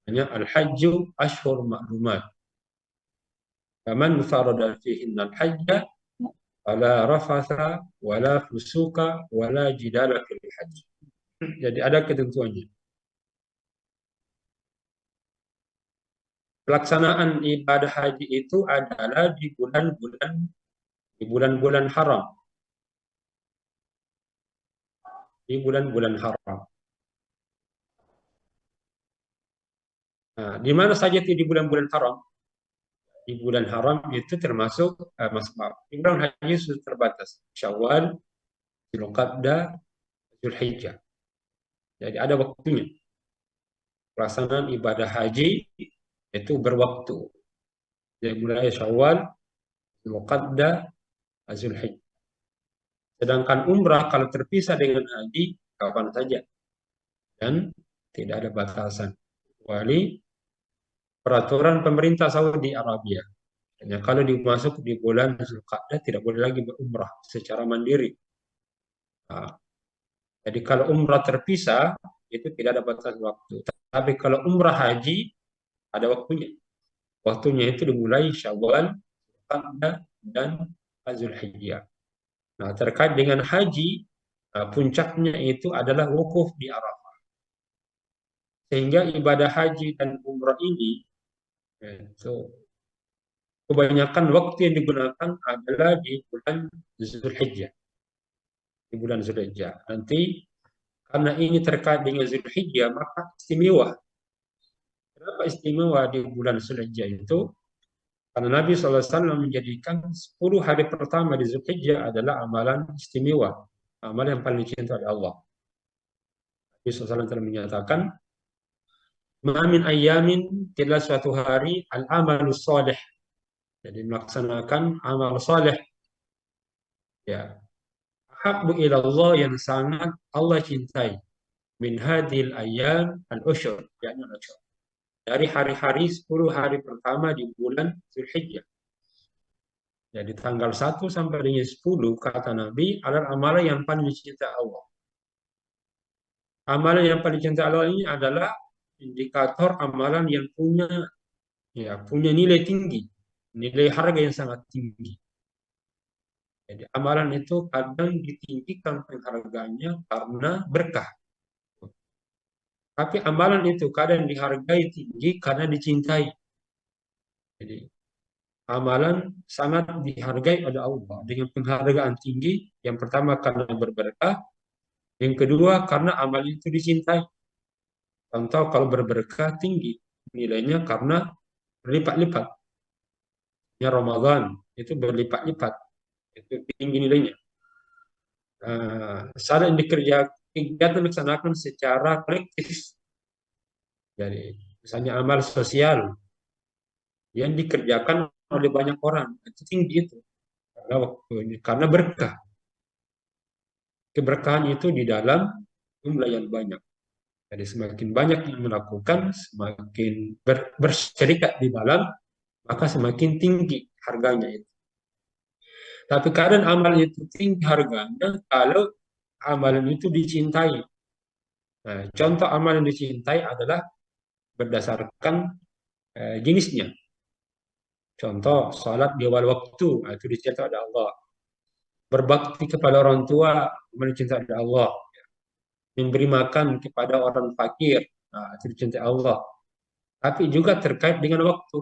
Speaker 11: Hanya al-hajju ashhur ma'lumat. Faman farada fihinna al-hajja wala rafatha wala fusuka wala jidala fil hajj. Jadi ada ketentuannya. Pelaksanaan ibadah haji itu adalah di bulan-bulan haram. Di bulan-bulan haram. Nah, di mana saja itu di bulan-bulan haram? Di bulan haram itu termasuk di bulan haji sudah terbatas. Syawal, Dzulqa'dah, Dzulhijjah. Jadi ada waktunya. Pelaksanaan ibadah haji itu berwaktu. Jadi mulai Syawal Zulqa'dah, Zulhijjah. Sedangkan umrah kalau terpisah dengan haji kapan saja dan tidak ada batasan kecuali peraturan pemerintah Saudi Arabia. Hanya kalau dimasuk di bulan Zulqa'dah tidak boleh lagi berumrah secara mandiri. Nah, jadi kalau umrah terpisah itu tidak ada batas waktu. Tapi kalau umrah haji ada waktunya. Waktunya itu dimulai Syawal, Zulqa'dah, dan Zulhijjah. Nah, terkait dengan haji, puncaknya itu adalah wukuf di Arafah. Sehingga ibadah haji dan umrah ini, itu kebanyakan waktu yang digunakan adalah di bulan Zulhijjah. Di bulan Zulhijjah. Nanti, karena ini terkait dengan Zulhijjah, maka istimewa. Kenapa istimewa di bulan Zulhijjah itu? Karena Nabi SAW menjadikan 10 hari pertama di Zulhijjah adalah amalan istimewa. Amalan yang paling dicintai oleh Allah. Nabi SAW telah menyatakan, "Ma min ayyamin, tidaklah suatu hari, al-amalus salih." Jadi melaksanakan amal salih. Ya. Ahabbu ila Allah, yang sangat Allah cintai. Min hadhil ayyam al-ushur. yakni al-ushur. Dari hari-hari 10 hari pertama di bulan Zulhijjah. Jadi tanggal 1 sampai dengan 10 kata Nabi adalah amalan yang paling dicintai Allah. Amalan yang paling dicintai Allah ini adalah indikator amalan yang punya nilai tinggi, nilai harga yang sangat tinggi. Jadi amalan itu kadang ditinggikan penghargaannya karena berkah. Tapi amalan itu kadang dihargai tinggi karena dicintai. Jadi amalan sangat dihargai oleh Allah dengan penghargaan tinggi. Yang pertama karena berberkah, yang kedua karena amal itu dicintai. Contoh kalau berberkah tinggi nilainya karena berlipat-lipat. Ya Ramadan itu berlipat-lipat, itu tinggi nilainya. Saat kegiatan dilaksanakan secara kolektif. Jadi misalnya amal sosial yang dikerjakan oleh banyak orang itu tinggi itu karena berkah. Keberkahan itu di dalam jumlah yang banyak. Jadi semakin banyak yang melakukan, semakin berserikat di dalam, maka semakin tinggi harganya itu. Tapi kadang amal itu tinggi harganya kalau amalan itu dicintai. Nah, contoh amalan yang dicintai adalah berdasarkan jenisnya. Contoh, salat di awal waktu, itu dicintai oleh Allah. Berbakti kepada orang tua, dicintai oleh Allah. Memberi makan kepada orang fakir, itu dicintai Allah. Tapi juga terkait dengan waktu.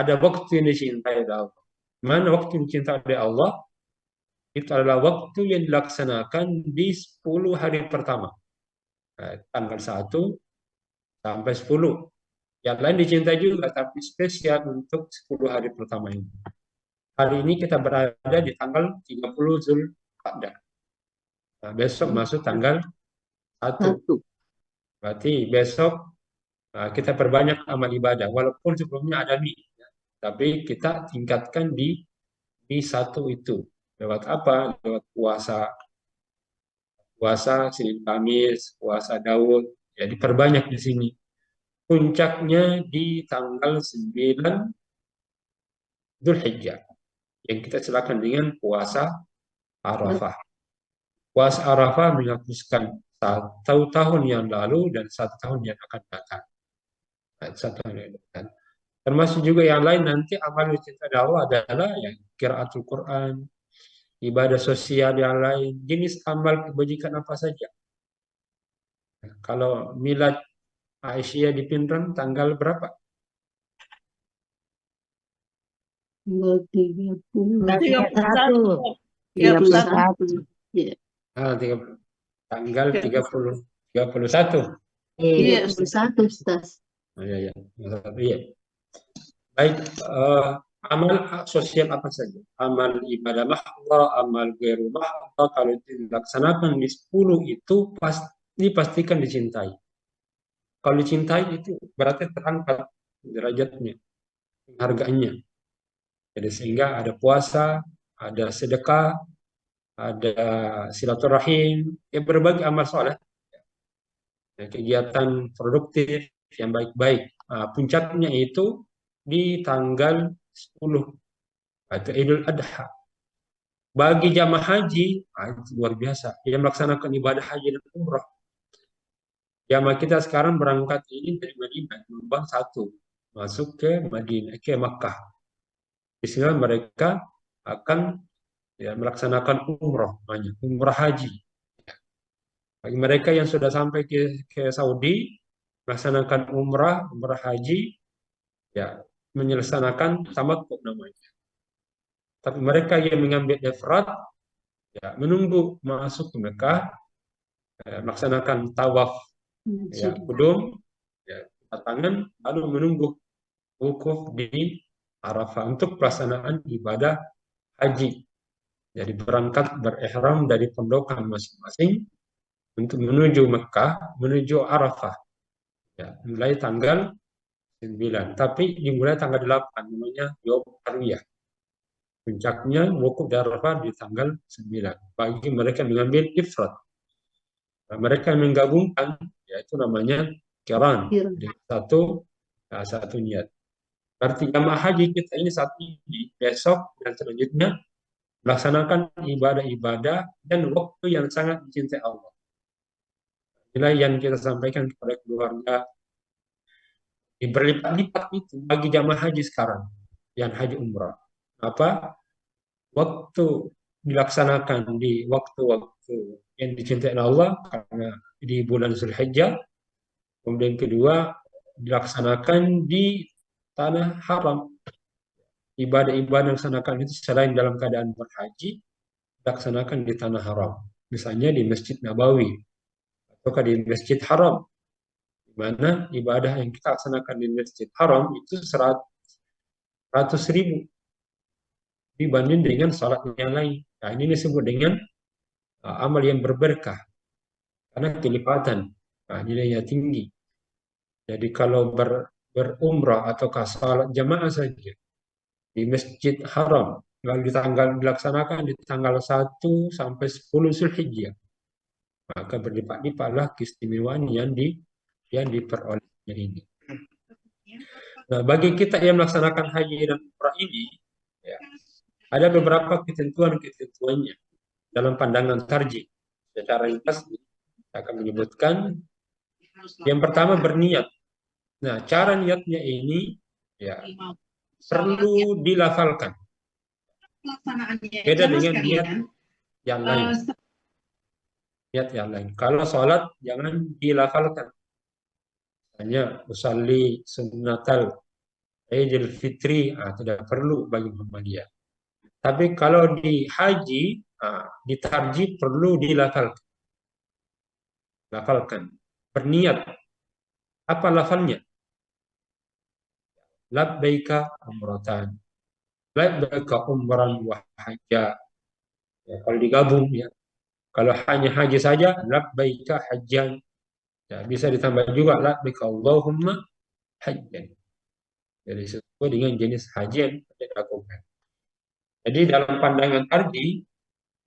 Speaker 11: Ada waktu yang dicintai oleh Allah. Mana waktu yang dicintai oleh Allah? Itu adalah waktu yang dilaksanakan di 10 hari pertama. Tanggal 1 sampai 10. Yang lain dicintai juga, tapi spesial untuk 10 hari pertama ini. Hari ini kita berada di tanggal 30 Zulqa'dah. Nah, besok masuk tanggal 1. Berarti besok kita perbanyak amal ibadah. Walaupun sebelumnya ada tapi kita tingkatkan di 1 itu. Lewat apa? Lewat puasa. Puasa Senin Kamis, puasa Daud. Jadi perbanyak di sini. Puncaknya di tanggal 9 Zulhijjah. Yang kita silakan dengan puasa Arafah. Puasa Arafah menghapuskan 1 tahun yang lalu dan 1 tahun yang akan datang. 1 tahun yang datang. Termasuk juga yang lain nanti amal yang dicintai Allah adalah yang qiraatul Quran, ibadah sosial yang lain, jenis amal kebajikan apa saja. Kalau milad Aisyah di Pinrang tanggal berapa?
Speaker 2: Tanggal 30.
Speaker 8: 31.
Speaker 2: 31.
Speaker 11: Tanggal 31.
Speaker 2: Iya, 31, Ustaz.
Speaker 11: Iya. Baik, amal sosial apa saja? Amal ibadah mahdoh, amal ghairu mahdoh, kalau itu dilaksanakan di 10 itu pastikan dicintai. Kalau dicintai itu berarti terangkat derajatnya, harganya. Jadi sehingga ada puasa, ada sedekah, ada silaturahim, ya berbagai amal soleh, ya, kegiatan produktif yang baik-baik. Puncaknya itu di tanggal 10 atau Idul Adha. Bagi jamaah haji, itu luar biasa. Yang melaksanakan ibadah haji dan umrah. Jamaah kita sekarang berangkat ini dari Madinah, gelombang 1, masuk ke Madinah, ke Makkah. Di sini mereka akan melaksanakan umrah, namanya umrah haji. Bagi mereka yang sudah sampai ke Saudi, melaksanakan umrah haji, ya menyelesanakan tamattu namanya. Tapi mereka yang mengambil ifrad, ya menunggu masuk ke Mekah, melaksanakan tawaf, ya kudum, ya tangan, lalu menunggu wukuf di Arafah untuk pelaksanaan ibadah haji. Jadi berangkat berihram dari pondokan masing-masing untuk menuju Mekah, menuju Arafah. Ya, mulai tanggal 9, tapi dimulai tanggal 8, namanya Yom Tarwiyah. Puncaknya wukuf di Arafah di tanggal 9. Bagi mereka mengambil ifrad. Nah, mereka menggabungkan, yaitu namanya qiran. Jadi satu niat. Berarti jamaah haji kita ini saat ini, besok dan selanjutnya melaksanakan ibadah-ibadah dan waktu yang sangat dicintai Allah. Inilah yang kita sampaikan kepada keluarga. Berlipat-lipat itu bagi jamaah haji sekarang yang haji umrah. Apa? Waktu dilaksanakan di waktu-waktu yang dicintai Allah karena di bulan Zulhijjah. Kemudian kedua, dilaksanakan di tanah haram. Ibadah-ibadah yang dilaksanakan itu selain dalam keadaan berhaji, dilaksanakan di tanah haram. Misalnya di Masjid Nabawi atau di Masjid Haram. Di mana ibadah yang kita laksanakan di Masjid Haram itu 100.000 dibanding dengan salat yang lain. Nah, ini disebut dengan amal yang berberkah karena kelipatan, nilainya tinggi. Jadi kalau berumrah atau salat jamaah saja di Masjid Haram lalu dilaksanakan di tanggal 1 sampai 10 Zulhijjah, maka berlipat-lipatlah keistimewaan yang diperolehnya ini. Nah, bagi kita yang melaksanakan haji dan umrah ini, ya, ada beberapa ketentuannya dalam pandangan tarjih. Secara ringkas saya akan menyebutkan. Yang pertama berniat. Nah, cara niatnya ini ya perlu dilafalkan. Beda dengan niat yang lain. Niat yang lain. Kalau sholat jangan dilafalkan. Hanya usalli sunnatal Idul Fitri, tidak perlu bagi Muhammadiyah. Tapi kalau di haji, di tarjih perlu dilafalkan. Lafalkan. Berniat. Apa lafalnya? Labbaika umratan. Labbaika umran wa hajja. Ya, kalau digabung ya. Kalau hanya haji saja, labbaika hajjan. Ya, bisa ditambah juga labbaika Allahumma hajjan. Jadi sesuai dengan jenis haji yang dilakukan. Jadi dalam pandangan tarjih,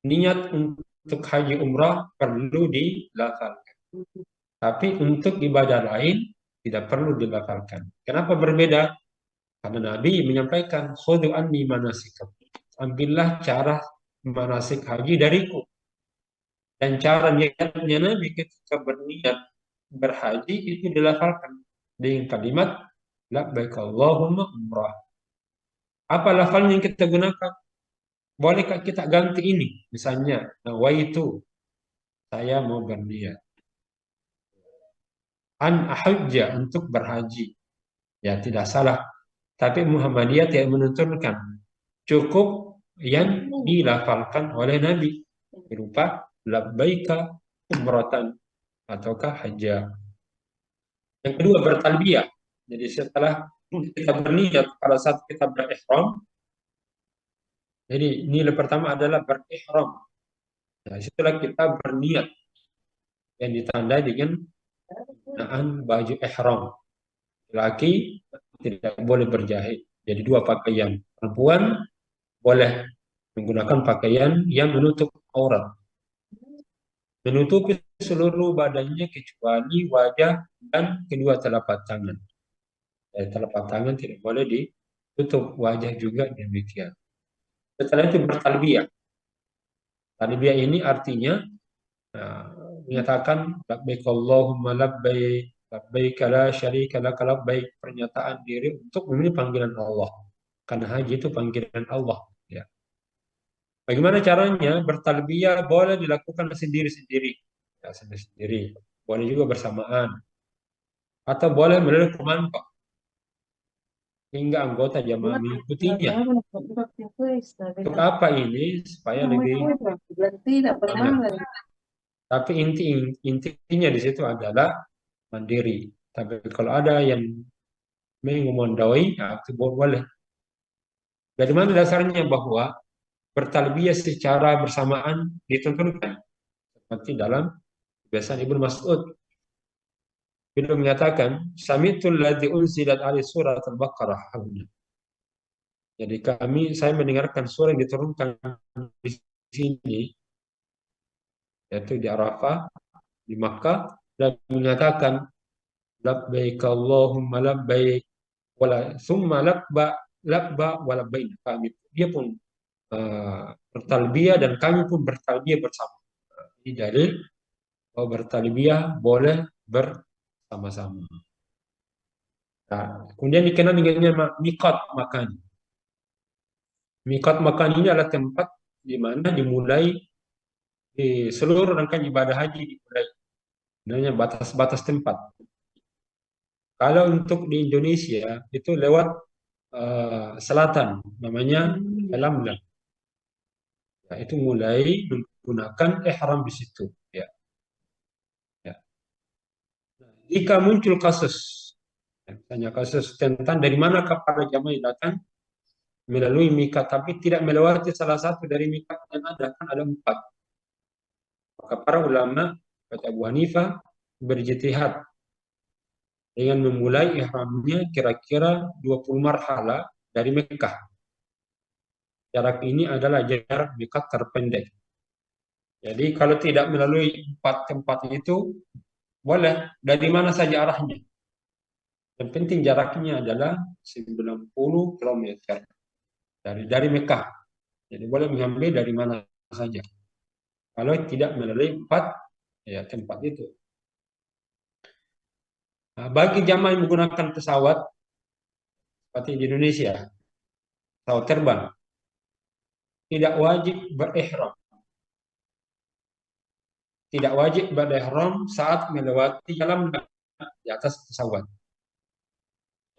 Speaker 11: niat untuk haji umrah perlu dilafalkan. Tapi untuk ibadah lain tidak perlu dilafalkan. Kenapa berbeda? Karena Nabi menyampaikan, khudhu anni manasikakum. Ambillah cara manasik haji dariku. Dan cara niatnya Nabi ketika berniat berhaji itu dilafalkan dengan kalimat labbaik Allahumma umrah. Apa lafalnya yang kita gunakan? Bolehkah kita ganti ini? Misalnya, nawaitu, saya mau berniat. An ahujja, untuk berhaji. Ya, tidak salah. Tapi Muhammadiyah tidak menuntunkan. Cukup yang dilafalkan oleh Nabi. Berupa labbaika umratan ataukah hajjah. Yang kedua bertalbiyah. Jadi setelah kita berniat pada saat kita berihram, jadi nilai pertama adalah berihram. Nah, setelah kita berniat yang ditandai dengan penggunaan baju ihram. Laki tidak boleh berjahit. Jadi dua pakaian. Perempuan boleh menggunakan pakaian yang menutup aurat, menutupi seluruh badannya kecuali wajah dan kedua telapak tangan. Telapak tangan tidak boleh ditutup, wajah juga demikian. Setelah itu bertalbiyah. Talbiyah ini artinya menyatakan labbaik Allahumma labbaik, labbaik la syarika lak labbaik, pernyataan diri untuk memenuhi panggilan Allah. Karena haji itu panggilan Allah, ya. Bagaimana caranya? Bertalbiyah boleh dilakukan sendiri-sendiri, ya, sendiri-sendiri. Boleh juga bersamaan, atau boleh melalui kelompok hingga anggota jamaah mengikutinya. Untuk apa ini? Supaya lebih banyak. Tapi intinya di situ adalah mandiri. Tapi kalau ada yang mengomandoi, ya, itu boleh. Dari mana dasarnya bahwa bertalbiyah secara bersamaan dituntunkan? Seperti dalam kebiasaan Ibnu Mas'ud. Beliau menyatakan, "Sami'tul ladzi unzilat alaihi surat al-Baqarah." Jadi saya mendengarkan surah yang diturunkan di sini, yaitu di Arafah, di Makkah, dan menyatakan, labbaik Allahumma labbaik, wala summa labba wa labbaik. Dia pun bertalbiyah dan kami pun bertalbiyah bersama. Ini dalil bahwa bertalbiyah boleh bersama-sama. Nah, kemudian dikenal dengan miqat makan. Miqat makan ini adalah tempat di mana dimulai seluruh rangkaian ibadah haji dimulai. Namanya batas-batas tempat. Kalau untuk di Indonesia itu lewat selatan, namanya Alamla. Nah, itu mulai menggunakan ihram di situ. Ya. Ya. Jika muncul kasus, misalnya kasus tentang dari manakah para jamaah datang melalui miqat, tapi tidak melewati salah satu dari miqat yang ada, kan ada 4. Maka para ulama, kata Abu Hanifah, berijtihad dengan memulai ihramnya kira-kira 20 marhala dari Mekah. Jarak ini adalah jarak miqat terpendek. Jadi kalau tidak melalui 4 tempat itu, boleh dari mana saja arahnya. Yang penting jaraknya adalah 90 km dari Mekah. Jadi boleh mengambil dari mana saja. Kalau tidak melalui 4 tempat itu. Nah, bagi jamaah yang menggunakan pesawat seperti di Indonesia, pesawat terbang, tidak wajib berihram. Tidak wajib berihram saat melewati jalan di atas pesawat.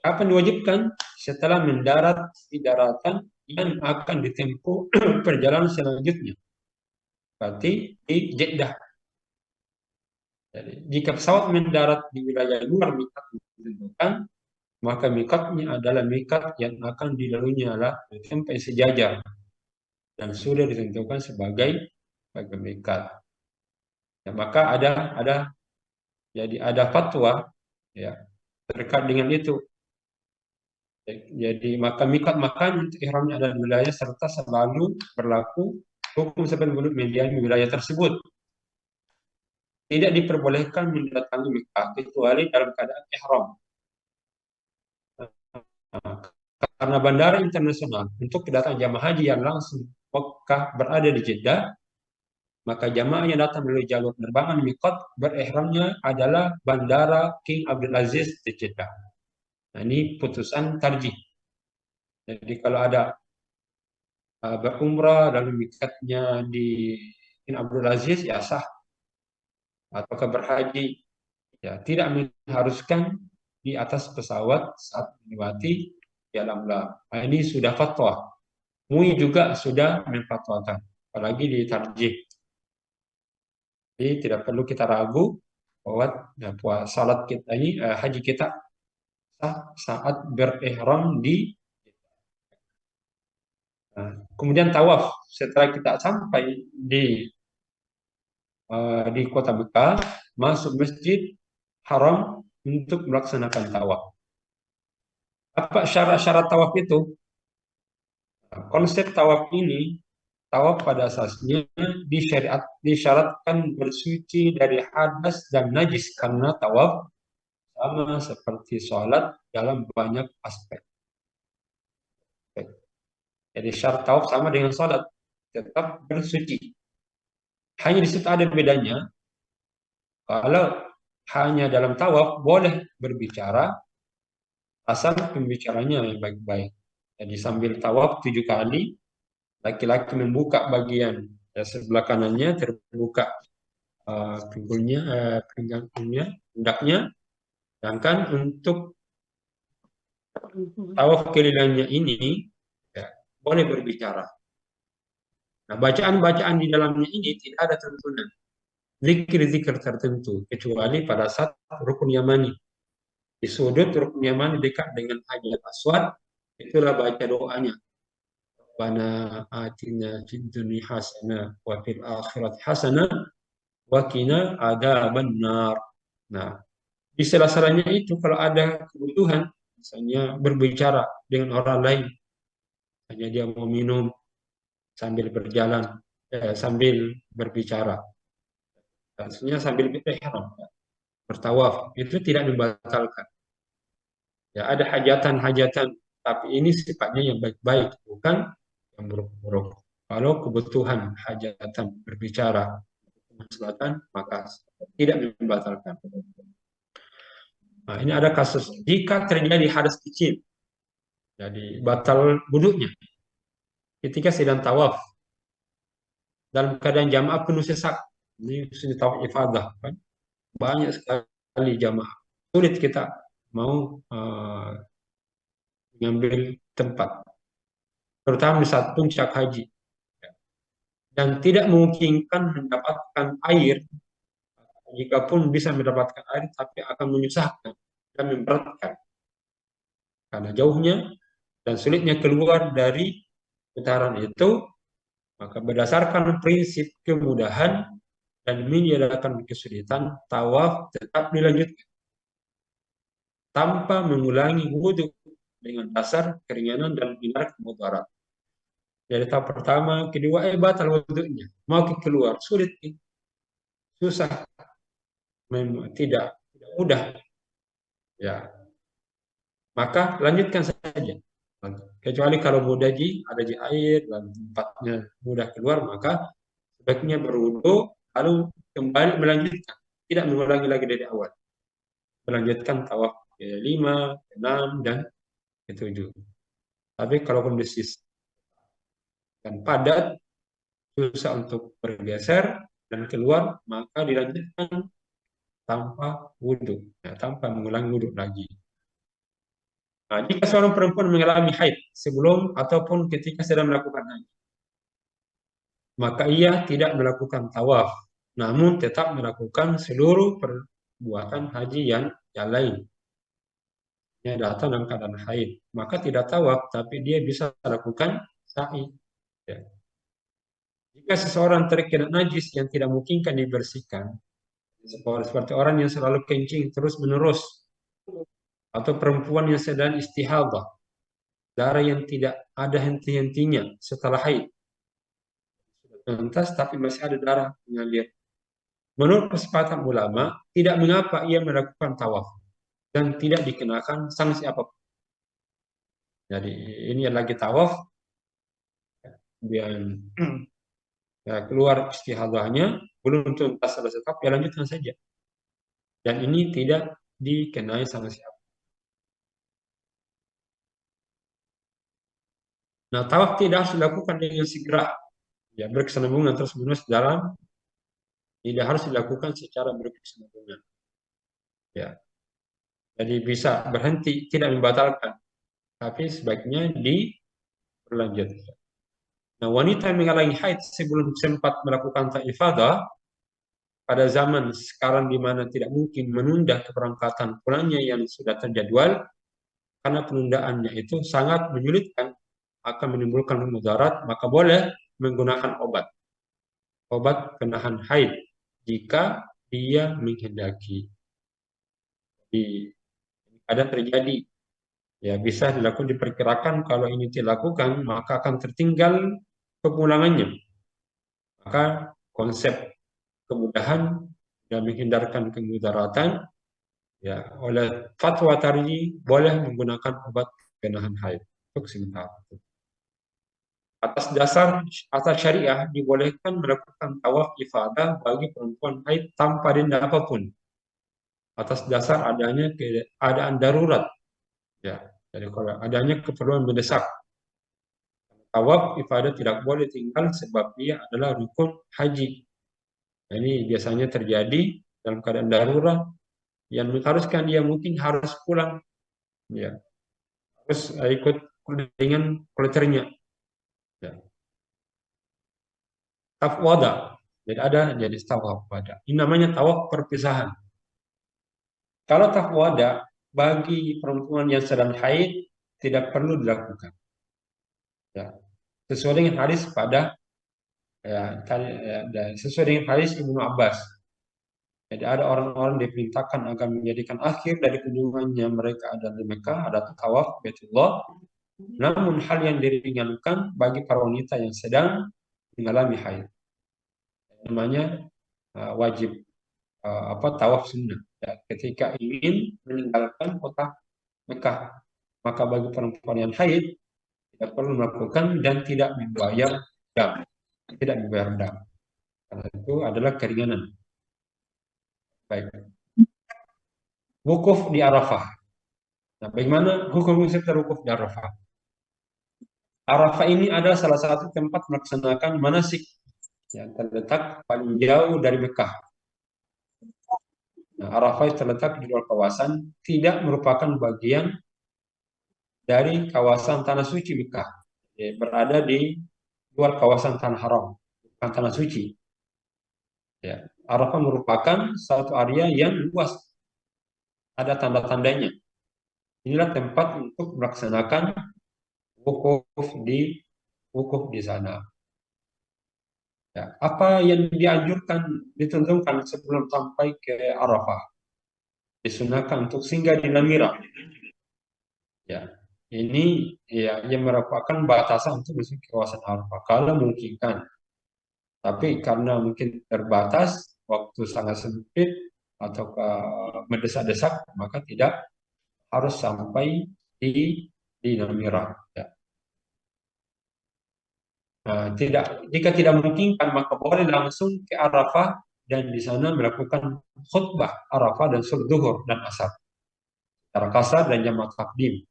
Speaker 11: Apa yang diwajibkan? Setelah mendarat di daratan yang akan ditempuh perjalanan selanjutnya. Berarti di Jeddah. Jadi, jika pesawat mendarat di wilayah luar miqat ditentukan, maka miqatnya adalah miqat yang akan dilaluinya adalah sampai sejajar dan sudah ditentukan sebagai miqat. Ya, maka ada fatwa ya terkait dengan itu. Jadi maka miqat makan ihramnya adalah wilayah serta selalu berlaku hukum seperti median wilayah tersebut. Tidak diperbolehkan mendatangi Mekah kecuali dalam keadaan ihram. Karena bandara internasional untuk kedatangan jamaah haji yang langsung Mekah berada di Jeddah, maka jamaah yang datang melalui jalur penerbangan miqat berihramnya adalah Bandara King Abdul Aziz di Jeddah. Nah, ini putusan tarjih. Jadi kalau ada berumrah lalu miqatnya di King Abdul Aziz, ya sah. Ataukah berhaji, ya tidak mengharuskan di atas pesawat saat melewati Alamla. Nah, ini sudah fatwa. MUI juga sudah memfatwakan, apalagi di tarjih. Jadi tidak perlu kita ragu bahwa salat kita ini, haji kita sah saat berihram di. Nah, kemudian tawaf setelah kita sampai di kota Mekah, masuk Masjid Haram untuk melaksanakan tawaf. Apa syarat-syarat tawaf itu? Konsep tawaf ini, tawaf pada asasnya disyaratkan bersuci dari hadas dan najis karena tawaf sama seperti sholat dalam banyak aspek. Jadi syarat tawaf sama dengan sholat, tetap bersuci. Hanya di situ ada bedanya. Kalau hanya dalam tawaf boleh berbicara, asal pembicaranya yang baik-baik. Jadi sambil tawaf 7 kali, laki-laki membuka bagian sebelah kanannya terbuka pinggulnya, pundaknya. Sedangkan untuk tawaf kelilingnya ini boleh berbicara. Nah, bacaan-bacaan di dalamnya ini tidak ada tuntunan zikir-zikir tertentu kecuali pada saat rukun yamani. Di sudut rukun yamani dekat dengan Hajar Aswad, itulah baca doanya. Rabbana atina fid dunya hasanah wa fil akhirati hasanah wa qina adzabannar. Nah, di sela-selanya itu kalau ada kebutuhan, misalnya berbicara dengan orang lain, hanya dia mau minum sambil berjalan, sambil berbicara, maksudnya sambil berihram, bertawaf, itu tidak membatalkan. Ya, ada hajatan-hajatan, tapi ini sifatnya yang baik-baik, bukan yang buruk-buruk. Kalau kebutuhan hajatan berbicara kemaslahatan, maka tidak membatalkan. Nah, ini ada kasus jika terjadi hadas kecil, jadi batal wudhunya ketika sedang tawaf dalam keadaan jamaah penuh sesak. Ini sudah tawaf ifadah, kan? Banyak sekali jamaah, sulit kita mau mengambil tempat, terutama di saat puncak haji, dan tidak memungkinkan mendapatkan air. Jikapun bisa mendapatkan air, tapi akan menyusahkan dan memberatkan karena jauhnya dan sulitnya keluar dari putaran itu. Maka berdasarkan prinsip kemudahan dan menyediakan kesulitan, tawaf tetap dilanjutkan tanpa mengulangi wudhu dengan dasar keringanan dan hindar kemudarat. Dari tahap pertama, kedua, batal wudhunya, mau keluar sulit, susah, tidak mudah, ya, maka lanjutkan saja. Kecuali kalau mudah ada di air dan tempatnya mudah keluar, maka sebaiknya berwudu lalu kembali melanjutkan, tidak mengulangi lagi dari awal, melanjutkan tawaf ke-5, ke-6 dan ke-7. Tapi kalau kondisi dan padat, susah untuk bergeser dan keluar, maka dilanjutkan tanpa wudhu, ya, tanpa mengulangi wudhu lagi. Nah, jika seorang perempuan mengalami haid sebelum ataupun ketika sedang melakukan haji, maka ia tidak melakukan tawaf, namun tetap melakukan seluruh perbuatan haji yang lain. Dia datang dalam keadaan haid, maka tidak tawaf, tapi dia bisa lakukan sa'i. Ya. Jika seseorang terkena najis yang tidak mungkin dibersihkan, seperti orang yang selalu kencing terus-menerus, atau perempuan yang sedang istihadah, darah yang tidak ada henti-hentinya setelah haid, tuntas tapi masih ada darah mengalir. Menurut kesepakatan ulama, tidak mengapa ia melakukan tawaf dan tidak dikenakan sanksi apapun. Jadi ini lagi tawaf, kemudian ya, keluar istihadahnya, belum tuntas selesai tawaf, ya lanjutkan saja. Dan ini tidak dikenai sanksi apapun. Nah, tawaf tidak harus dilakukan dengan segera, ya, berkesinambungan terus-menerus dalam, tidak harus dilakukan secara berkesinambungan. Ya, jadi bisa berhenti, tidak membatalkan, tapi sebaiknya diberlanjutkan. Nah, wanita yang mengalami haid sebelum sempat melakukan ifadah pada zaman sekarang di mana tidak mungkin menunda keberangkatan pulangnya yang sudah terjadwal, karena penundaannya itu sangat menyulitkan, akan menimbulkan mudarat, maka boleh menggunakan obat penahan haid jika dia menghendaki. Ada terjadi Ya, bisa dilakukan, diperkirakan kalau ini dilakukan, maka akan tertinggal kepulangannya. Maka konsep kemudahan dan menghindarkan kemudaratan, ya, oleh fatwa tadi boleh menggunakan obat penahan haid untuk sementara. Atas syariah dibolehkan melakukan tawaf ifadah bagi perempuan haid tanpa denda apapun. Atas dasar adanya keadaan darurat. Ya, jadi kalau adanya keperluan mendesak. Tawaf ifadah tidak boleh tinggal sebab ia adalah rukun haji. Nah, ini biasanya terjadi dalam keadaan darurat yang mengharuskan dia mungkin harus pulang, ya, harus ikut dengan kloternya. Ya. Tawaf wada, jadi ada jenis tawaf wada. Ini namanya tawaf perpisahan. Kalau tawaf wada bagi perempuan yang sedang haid tidak perlu dilakukan. Ya. Sesuai dengan hadis pada sesuai dengan hadis Ibnu Abbas. Jadi ada orang-orang diperintahkan agar menjadikan akhir dari kunjungannya mereka ada di Mekah, ada tawaf Baitullah. Namun hal yang diringankan bagi para wanita yang sedang mengalami haid. Namanya wajib tawaf sunnah. Ya, ketika ingin meninggalkan kota Mekah, maka bagi perempuan yang haid tidak perlu melakukan dan tidak membayar dam. Tidak membayar dam. Karena itu adalah keringanan. Baik. Wukuf di Arafah. Nah, bagaimana hukum seputar wukuf di Arafah? Arafah ini adalah salah satu tempat melaksanakan manasik yang terletak paling jauh dari Mekah. Nah, Arafah terletak di luar kawasan, tidak merupakan bagian dari kawasan tanah suci Mekah. Ya, berada di luar kawasan tanah haram, bukan tanah suci. Ya, Arafah merupakan satu area yang luas, ada tanda-tandanya. Inilah tempat untuk melaksanakan wukuf di sana. Ya, apa yang dianjurkan, ditentukan sebelum sampai ke Arafah? Disunahkan untuk singgah di Namira. Ya, ini ya yang merupakan batasan untuk masuk ke kawasan Arafah kalau memungkinkan. Tapi karena mungkin terbatas, waktu sangat sempit atau mendesak-desak, maka tidak harus sampai di Namira. Ya. Nah, jika tidak memungkinkan, maka boleh langsung ke Arafah dan di sana melakukan khutbah Arafah dan sholat zuhur dan asar secara kasar dan jamak takdim.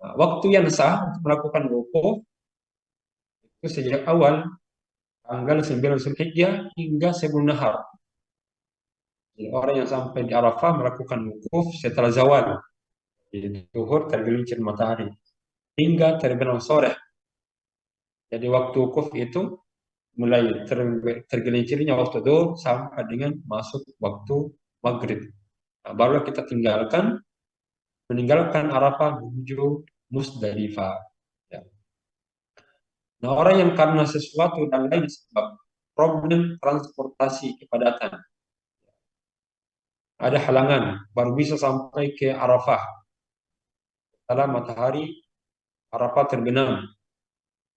Speaker 11: Nah, waktu yang sah untuk melakukan wukuf itu sejak awal tanggal 9 Zulhijjah hingga sebelum nahar. Jadi orang yang sampai di Arafah melakukan wukuf setelah zawal, jadi zuhur tergelincir matahari hingga terbenam sore. Jadi waktu wukuf itu mulai tergelincirnya waktu zuhur sampai dengan masuk waktu maghrib. Nah, barulah kita meninggalkan Arafah menuju Musdalifah. Ya. Nah, orang yang karena sesuatu dan lain sebab problem transportasi kepadatan, ada halangan, baru bisa sampai ke Arafah setelah matahari Arafah terbenam.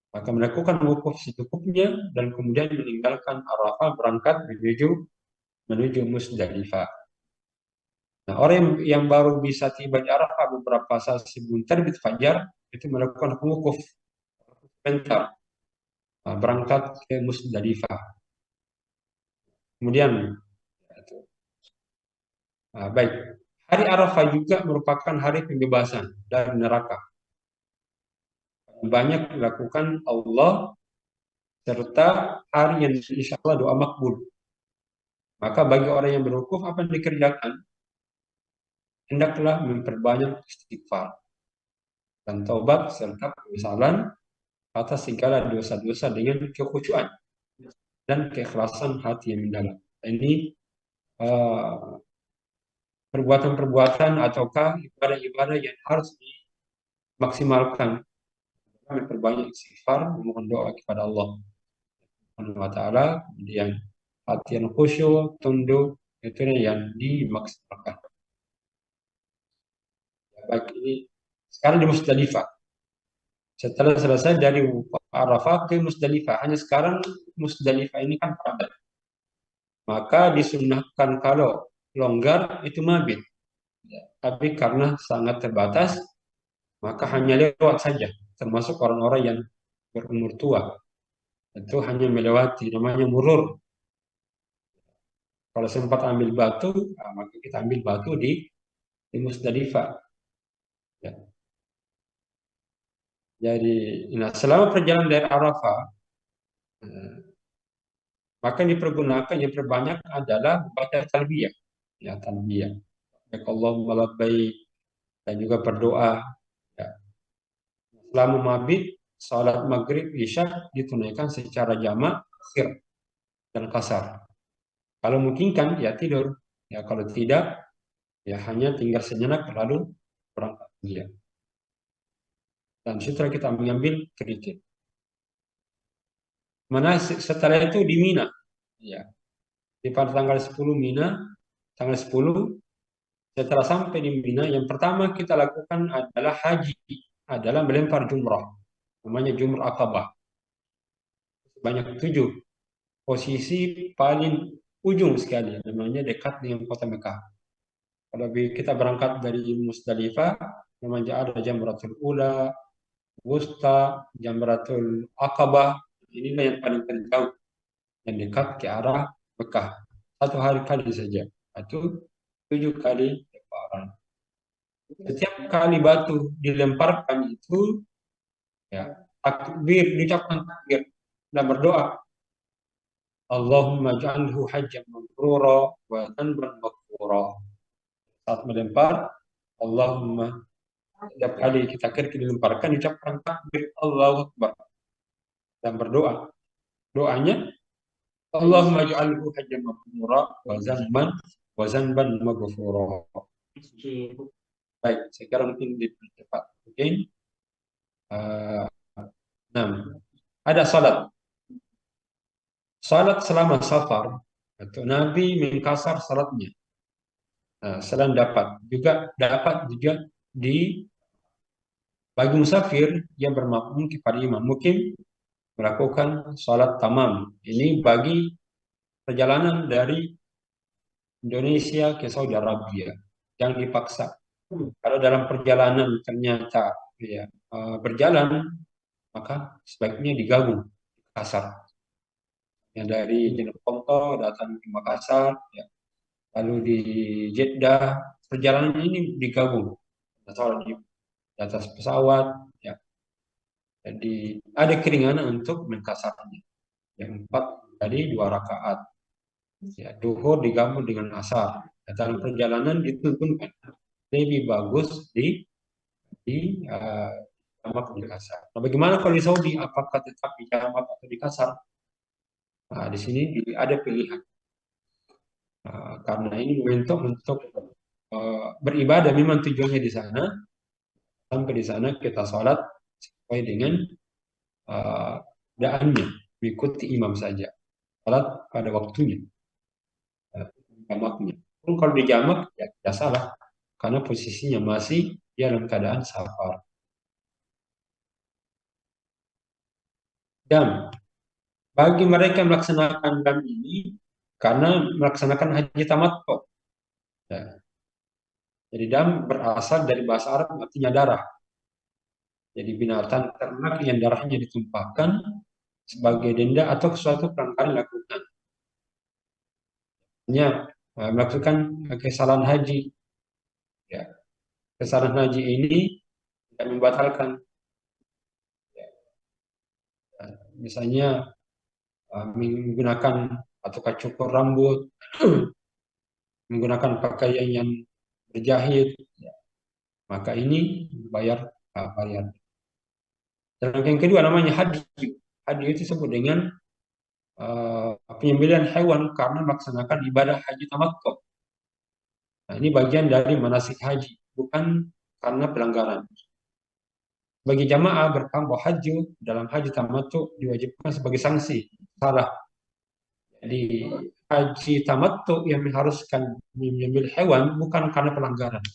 Speaker 11: Maka melakukan wukuf secukupnya dan kemudian meninggalkan Arafah berangkat menuju Musdalifah. Nah, orang yang baru bisa tiba di Arafah beberapa saat sebelum terbit fajar itu melakukan wukuf sebentar, berangkat ke Musdalifah. Kemudian, baik, hari Arafah juga merupakan hari pembebasan dari neraka. Banyak dilakukan Allah serta hari yang insya Allah doa makbul. Maka bagi orang yang berwukuf apa yang dikerjakan? Hendaklah memperbanyak istighfar dan taubat serta penyesalan atas segala dosa-dosa dengan kekhusyuan dan keikhlasan hati yang mendalam. Ini perbuatan-perbuatan ataukah ibadah-ibadah yang harus dimaksimalkan. Memperbanyak istighfar, memohon doa kepada Allah Subhanahu wa Ta'ala, kemudian hati yang khusyuk, tunduk, itu yang dimaksimalkan. baik ini sekarang di Musdalifah. Setelah selesai dari Arafah ke Musdalifah, hanya sekarang Musdalifah ini kan padat. Maka disunnahkan kalau longgar itu mabit. Tapi karena sangat terbatas, maka hanya lewat saja. Termasuk orang-orang yang berumur tua. Itu hanya melewati, namanya murur. Kalau sempat ambil batu, maka kita ambil batu di Musdalifah. Ya. Jadi, nah, selama perjalanan dari Arafah, maka yang dipergunakan, yang terbanyak adalah baca talbiyah. Ya, talbiyah. Allahumma labbaik, dan juga berdoa. Ya. Selama mabit, salat maghrib, isya ditunaikan secara jamak, akhir, dan kasar. Kalau mungkin ya tidur. Ya, kalau tidak, ya hanya tinggal sejenak lalu berangkat dia. Dan setelah kita mengambil kredit. Setelah itu di Mina. Ya. Di pada tanggal 10 Mina, tanggal 10, setelah sampai di Mina, yang pertama kita lakukan adalah haji, adalah melempar jumrah. Namanya jumrah Aqabah. Banyak 7. Posisi paling ujung sekali, namanya dekat dengan kota Mekah. Kalau kita berangkat dari Musdalifah, namanya ada Jamratul Ula, Wusta, Jamratul Aqabah, inilah yang paling terjauh, yang dekat ke arah Mekah. 1 hari kali saja, itu 7 kali lemparan. Setiap kali batu dilemparkan itu, ya, takbir, diucapkan takbir dan berdoa. Allahumma ja'alhu hajjan mabrura wa dhanban maghfura. Saat melempar, Allahumma, setiap kali kita dilemparkan, diucapkan takbir Allahu Akbar dan berdoa. Doanya, Allahumma ja'alhu hajjan mabrura wa dhanban maghfura. Baik, sekarang mungkin dipercepat. Oke. Ada salat. Salat selama safar, atau Nabi mengkasar salatnya. Selain dapat juga di bagi musafir yang bermakmum kepada imam mukim melakukan salat tamam. Ini bagi perjalanan dari Indonesia ke Saudi Arabia, jangan dipaksa. Kalau dalam perjalanan ternyata ya, berjalan, maka sebaiknya digabung kasar. Yang dari Jeneponto datang ke Makassar, ya. Lalu di Jeddah, perjalanan ini digabung. Di atas pesawat, ya. Jadi ada keringanan untuk mengkasarnya. Yang 4 jadi 2 rakaat. Ya, duhur digabung dengan asar. Dalam perjalanan dituntunkan lebih bagus di jamak di kasar. Nah, bagaimana kalau di Saudi? Apakah tetap di jamak atau di kasar? Nah, di sini ada pilihan. Karena ini momentum untuk beribadah, memang tujuannya di sana. Sampai di sana kita sholat sesuai dengan keadaannya, mengikuti imam saja. Sholat pada waktunya, jamaknya. Pun kalau di jamak ya tidak salah, karena posisinya masih dalam keadaan safar. Dan bagi mereka yang melaksanakan dam ini, karena melaksanakan haji tamattu. Ya. Jadi dam berasal dari bahasa Arab artinya darah. Jadi binatang ternak yang darahnya ditumpahkan sebagai denda atau suatu pelanggaran lakukan. Melakukan kesalahan haji. Ya. Kesalahan haji ini tidak membatalkan. Ya. Misalnya menggunakan atau cukur rambut, menggunakan pakaian yang berjahit, ya. Maka ini bayar. Dan yang kedua namanya haji. Haji itu disebut dengan penyembelihan hewan karena melaksanakan ibadah haji tamattu. Nah, ini bagian dari manasik haji, bukan karena pelanggaran. Bagi jamaah berkata haji dalam haji tamattu diwajibkan sebagai sanksi salah. Jadi haji tamattu yang mengharuskan menyembelih hewan bukan karena pelanggaran.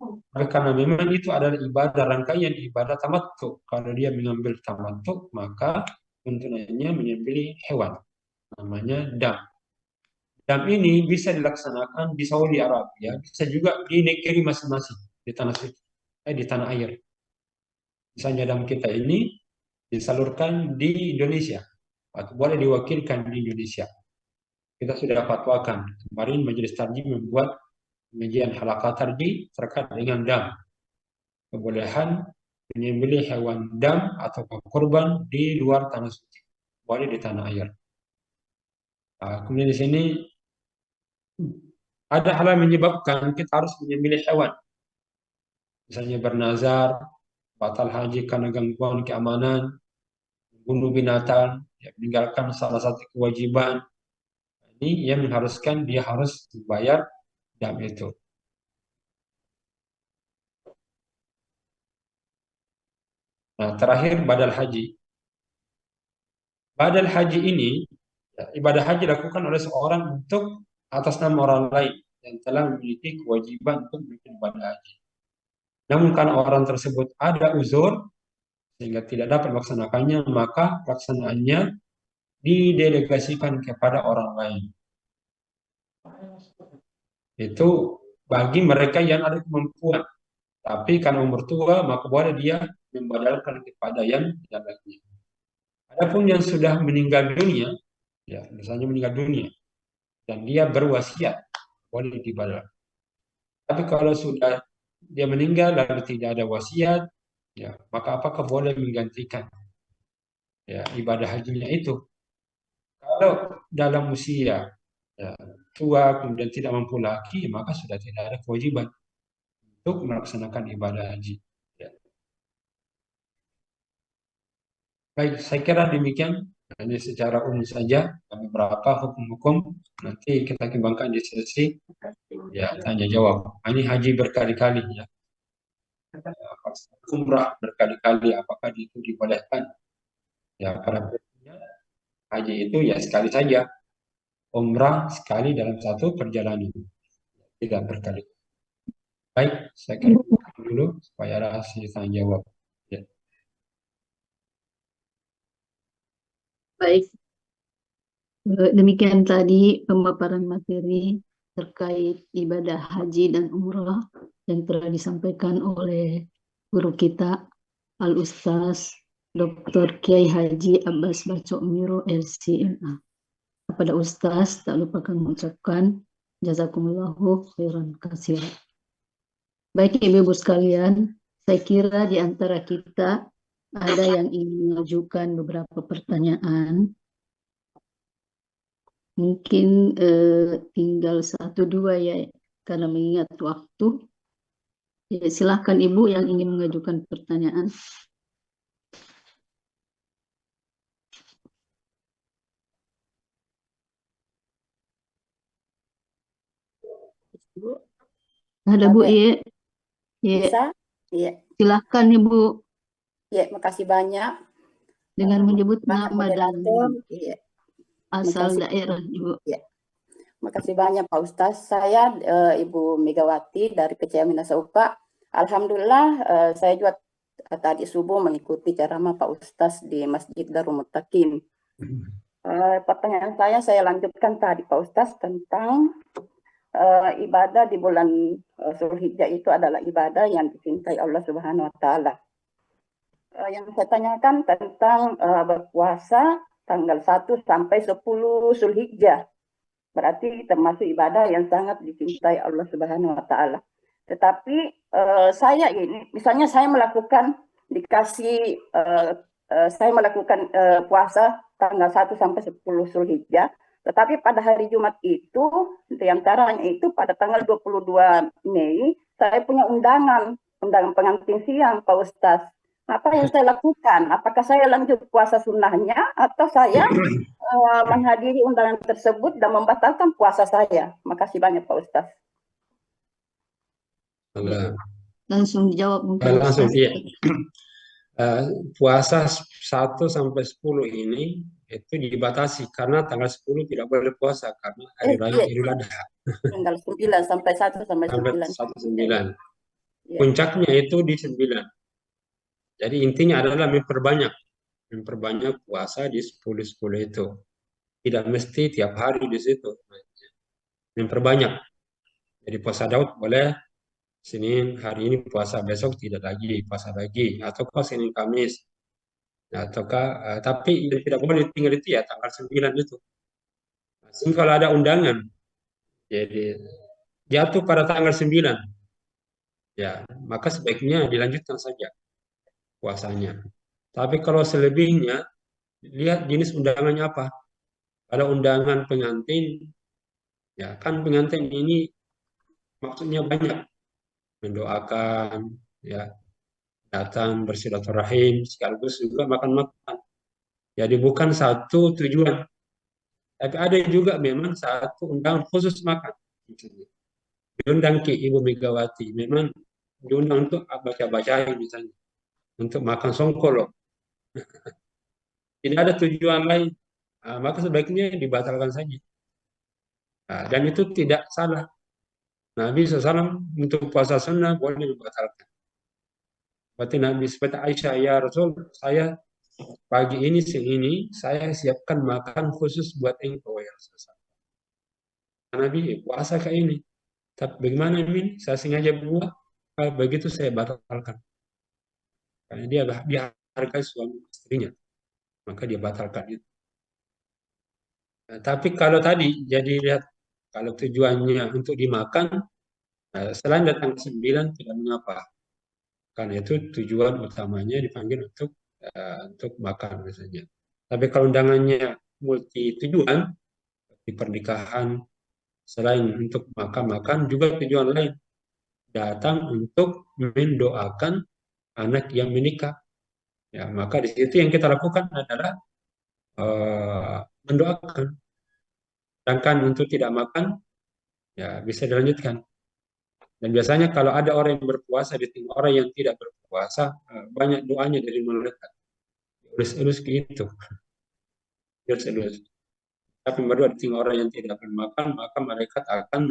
Speaker 11: Tapi karena memang itu adalah ibadah, rangkaian ibadah tamattu. Kalau dia mengambil tamattu, maka tuntunannya menyembelih hewan, namanya dam. Dam ini bisa dilaksanakan di Saudi Arabia, bisa juga di negeri masing-masing, di tanah suci, di tanah air. Misalnya dam kita ini disalurkan di Indonesia, atau boleh diwakilkan di Indonesia. Kita sudah fatwakan. Kemarin Majelis Tarjih membuat pengajian halaqah tarjih terkait dengan dam. Kebolehan menyembelih hewan dam atau kurban di luar tanah suci, boleh di tanah air. Kemudian di sini ada hal yang menyebabkan kita harus menyembelih hewan. Misalnya bernazar, batal haji karena gangguan keamanan, bunuh binatang, ya, meninggalkan salah satu kewajiban. Ini yang mengharuskan dia harus membayar dam itu. Nah, terakhir badal haji. Badal haji ini, ya, ibadah haji dilakukan oleh seorang untuk atas nama orang lain yang telah memiliki kewajiban untuk melakukan ibadah haji. Namun karena orang tersebut ada uzur sehingga tidak dapat melaksanakannya, maka pelaksanaannya didelegasikan kepada orang lain. Itu bagi mereka yang ada kemampuan. Tapi karena umur tua, maka boleh dia membadalkan kepada yang tidak lagi. Adapun yang sudah meninggal dunia, ya misalnya meninggal dunia, dan dia berwasiat, boleh dibadal. Tapi kalau sudah dia meninggal lalu tidak ada wasiat, ya maka apakah boleh menggantikan ya ibadah hajinya itu? Kalau dalam usia ya, tua kemudian tidak mampu lagi, maka sudah tidak ada kewajiban untuk melaksanakan ibadah haji. Ya. Baik, saya kira demikian. Ini secara umum saja beberapa hukum-hukum, nanti kita kembangkan di sesi ya tanya jawab. Ini haji berkali-kali ya. Umrah berkali-kali, apakah itu dibolehkan? Ya, pada prinsipnya haji itu ya sekali saja. Umrah sekali dalam satu perjalanan, tidak berkali. Baik, saya kira dulu supaya ada hasil tanya jawab. Ya.
Speaker 2: Baik, demikian tadi pemaparan materi terkait ibadah haji dan umrah yang telah disampaikan oleh guru kita Al-Ustaz Dr. Kiai Haji Abbas Baco Miro LCMA. Kepada Ustaz tak lupakan mengucapkan jazakumullahu khairan katsira. Baik Ibu-ibu sekalian, saya kira di antara kita ada yang ingin mengajukan beberapa pertanyaan. Mungkin tinggal 1-2 ya, karena mengingat waktu. Ya, silahkan Ibu yang ingin mengajukan pertanyaan. Ada Bu, iya.
Speaker 12: Bisa? Iya.
Speaker 2: Silahkan Ibu.
Speaker 12: Iya, makasih banyak.
Speaker 2: Dengan menyebut nama dan
Speaker 12: Iya.
Speaker 2: asal daerah Ibu.
Speaker 12: Iya. Makasih banyak Pak Ustaz. Saya Ibu Megawati dari PCA Minasauka. Alhamdulillah saya juga tadi subuh mengikuti ceramah Pak Ustaz di Masjid Darul Muttaqin. Pertanyaan saya lanjutkan tadi Pak Ustaz tentang ibadah di bulan Zulhijjah itu adalah ibadah yang dicintai Allah Subhanahu wa taala. Yang saya tanyakan tentang berpuasa tanggal 1 sampai 10 Zulhijjah. Berarti termasuk ibadah yang sangat dicintai Allah Subhanahu wa taala. Tetapi saya ini misalnya saya melakukan saya melakukan puasa tanggal 1 sampai 10 Zulhijjah. Tetapi pada hari Jumat itu, diantaranya itu pada tanggal 22 Mei, saya punya undangan pengantin siang, Pak Ustaz. Apa yang saya lakukan? Apakah saya lanjut puasa sunnahnya, atau saya menghadiri undangan tersebut dan membatalkan puasa saya? Makasih banyak, Pak Ustaz.
Speaker 2: Langsung dijawab mungkin.
Speaker 11: Langsung, iya. Puasa 1 sampai 10 ini itu dibatasi karena tanggal 10 tidak boleh puasa karena hari raya Idul Adha.
Speaker 12: Tanggal 9 sampai 1 sampai 9.
Speaker 11: Sampai 1-9. Puncaknya itu di 9. Jadi intinya adalah memperbanyak puasa di 10-10 itu. Tidak mesti tiap hari di situ. Memperbanyak. Jadi puasa Daud boleh Senin hari ini puasa, besok tidak lagi puasa lagi, ataukah Senin Kamis, ataukah tapi yang tidak boleh tinggal itu ya tanggal 9 itu. Sehingga kalau ada undangan, jadi jatuh pada tanggal 9, ya maka sebaiknya dilanjutkan saja puasanya. Tapi kalau selebihnya, lihat jenis undangannya apa. Ada undangan pengantin, ya kan pengantin ini maksudnya banyak, mendoakan, ya datang bersilaturahim, sekaligus juga makan-makan. Jadi bukan satu tujuan. Tapi ada juga memang satu undangan khusus makan. Diundang Ki Ibu Megawati, memang diundang untuk baca-baca misalnya, untuk makan songkol. Tidak ada tujuan lain, maka sebaiknya dibatalkan saja. Dan itu tidak salah. Nabi SAW untuk puasa sunnah boleh dibatalkan. Berarti Nabi seperti Aisyah, ya Rasul, saya pagi ini saya siapkan makan khusus buat engkau ya Rasul. Nabi puasa kayak ini. Tapi bagaimana ini? Saya sengaja buat, begitu saya batalkan. Karena dia hargai suami istrinya, maka dia batalkan itu. Tapi kalau tadi, jadi lihat, kalau tujuannya untuk dimakan, selain datang ke 9 tidak mengapa. Karena itu tujuan utamanya dipanggil untuk makan misalnya. Tapi kalau undangannya multi tujuan, di pernikahan, selain untuk makan-makan juga tujuan lain. Datang untuk mendoakan anak yang menikah. Ya, maka di situ yang kita lakukan adalah mendoakan. Sedangkan untuk tidak makan, ya bisa dilanjutkan. Dan biasanya kalau ada orang yang berpuasa di tengah orang yang tidak berpuasa, banyak doanya dari malaikat. Elus-elus gitu. Elus-elus. Tapi berdoa di tengah orang yang tidak bermakan, maka malaikat akan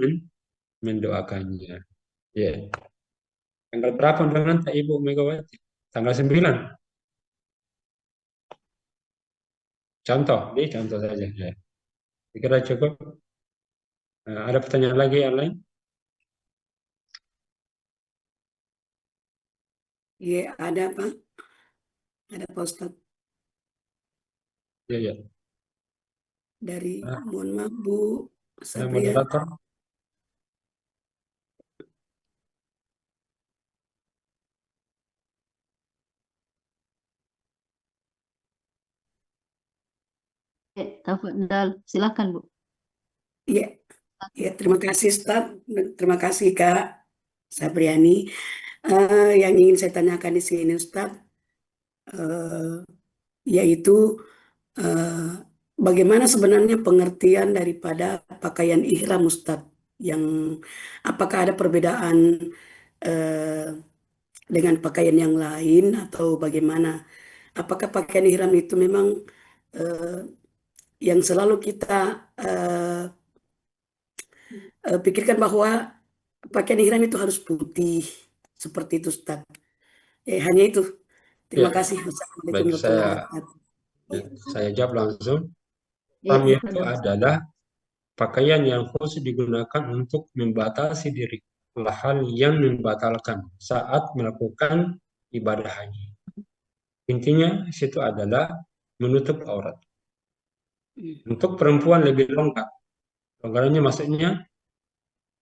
Speaker 11: mendoakannya. Ya. Tanggal berapa undangan tak Ibu Megawati? Tanggal 9. Ini contoh saja. Ya. Kira cukup. Ada pertanyaan lagi yang lain?
Speaker 13: Iya, ada Pak. Ada Pak Ustadz.
Speaker 11: Iya.
Speaker 13: Dari, mohon maaf Bu Sabria.
Speaker 11: Moderator.
Speaker 2: Tafadhal, silakan Bu.
Speaker 13: Iya, terima kasih Ustadz. Terima kasih Kak Sabriani. Yang ingin saya tanyakan di sini Ustadz, yaitu bagaimana sebenarnya pengertian daripada pakaian ihram Ustadz? Yang apakah ada perbedaan dengan pakaian yang lain atau bagaimana? Apakah pakaian ihram itu memang yang selalu kita pikirkan bahwa pakaian ihram itu harus putih seperti itu Ustadz? Hanya itu. Terima kasih.
Speaker 11: Baik, saya jawab langsung. Ihram itu adalah pakaian yang khusus digunakan untuk membatasi diri, hal yang membatalkan saat melakukan ibadah haji. Intinya situ adalah menutup aurat. Untuk perempuan lebih longgar. Longgarannya maksudnya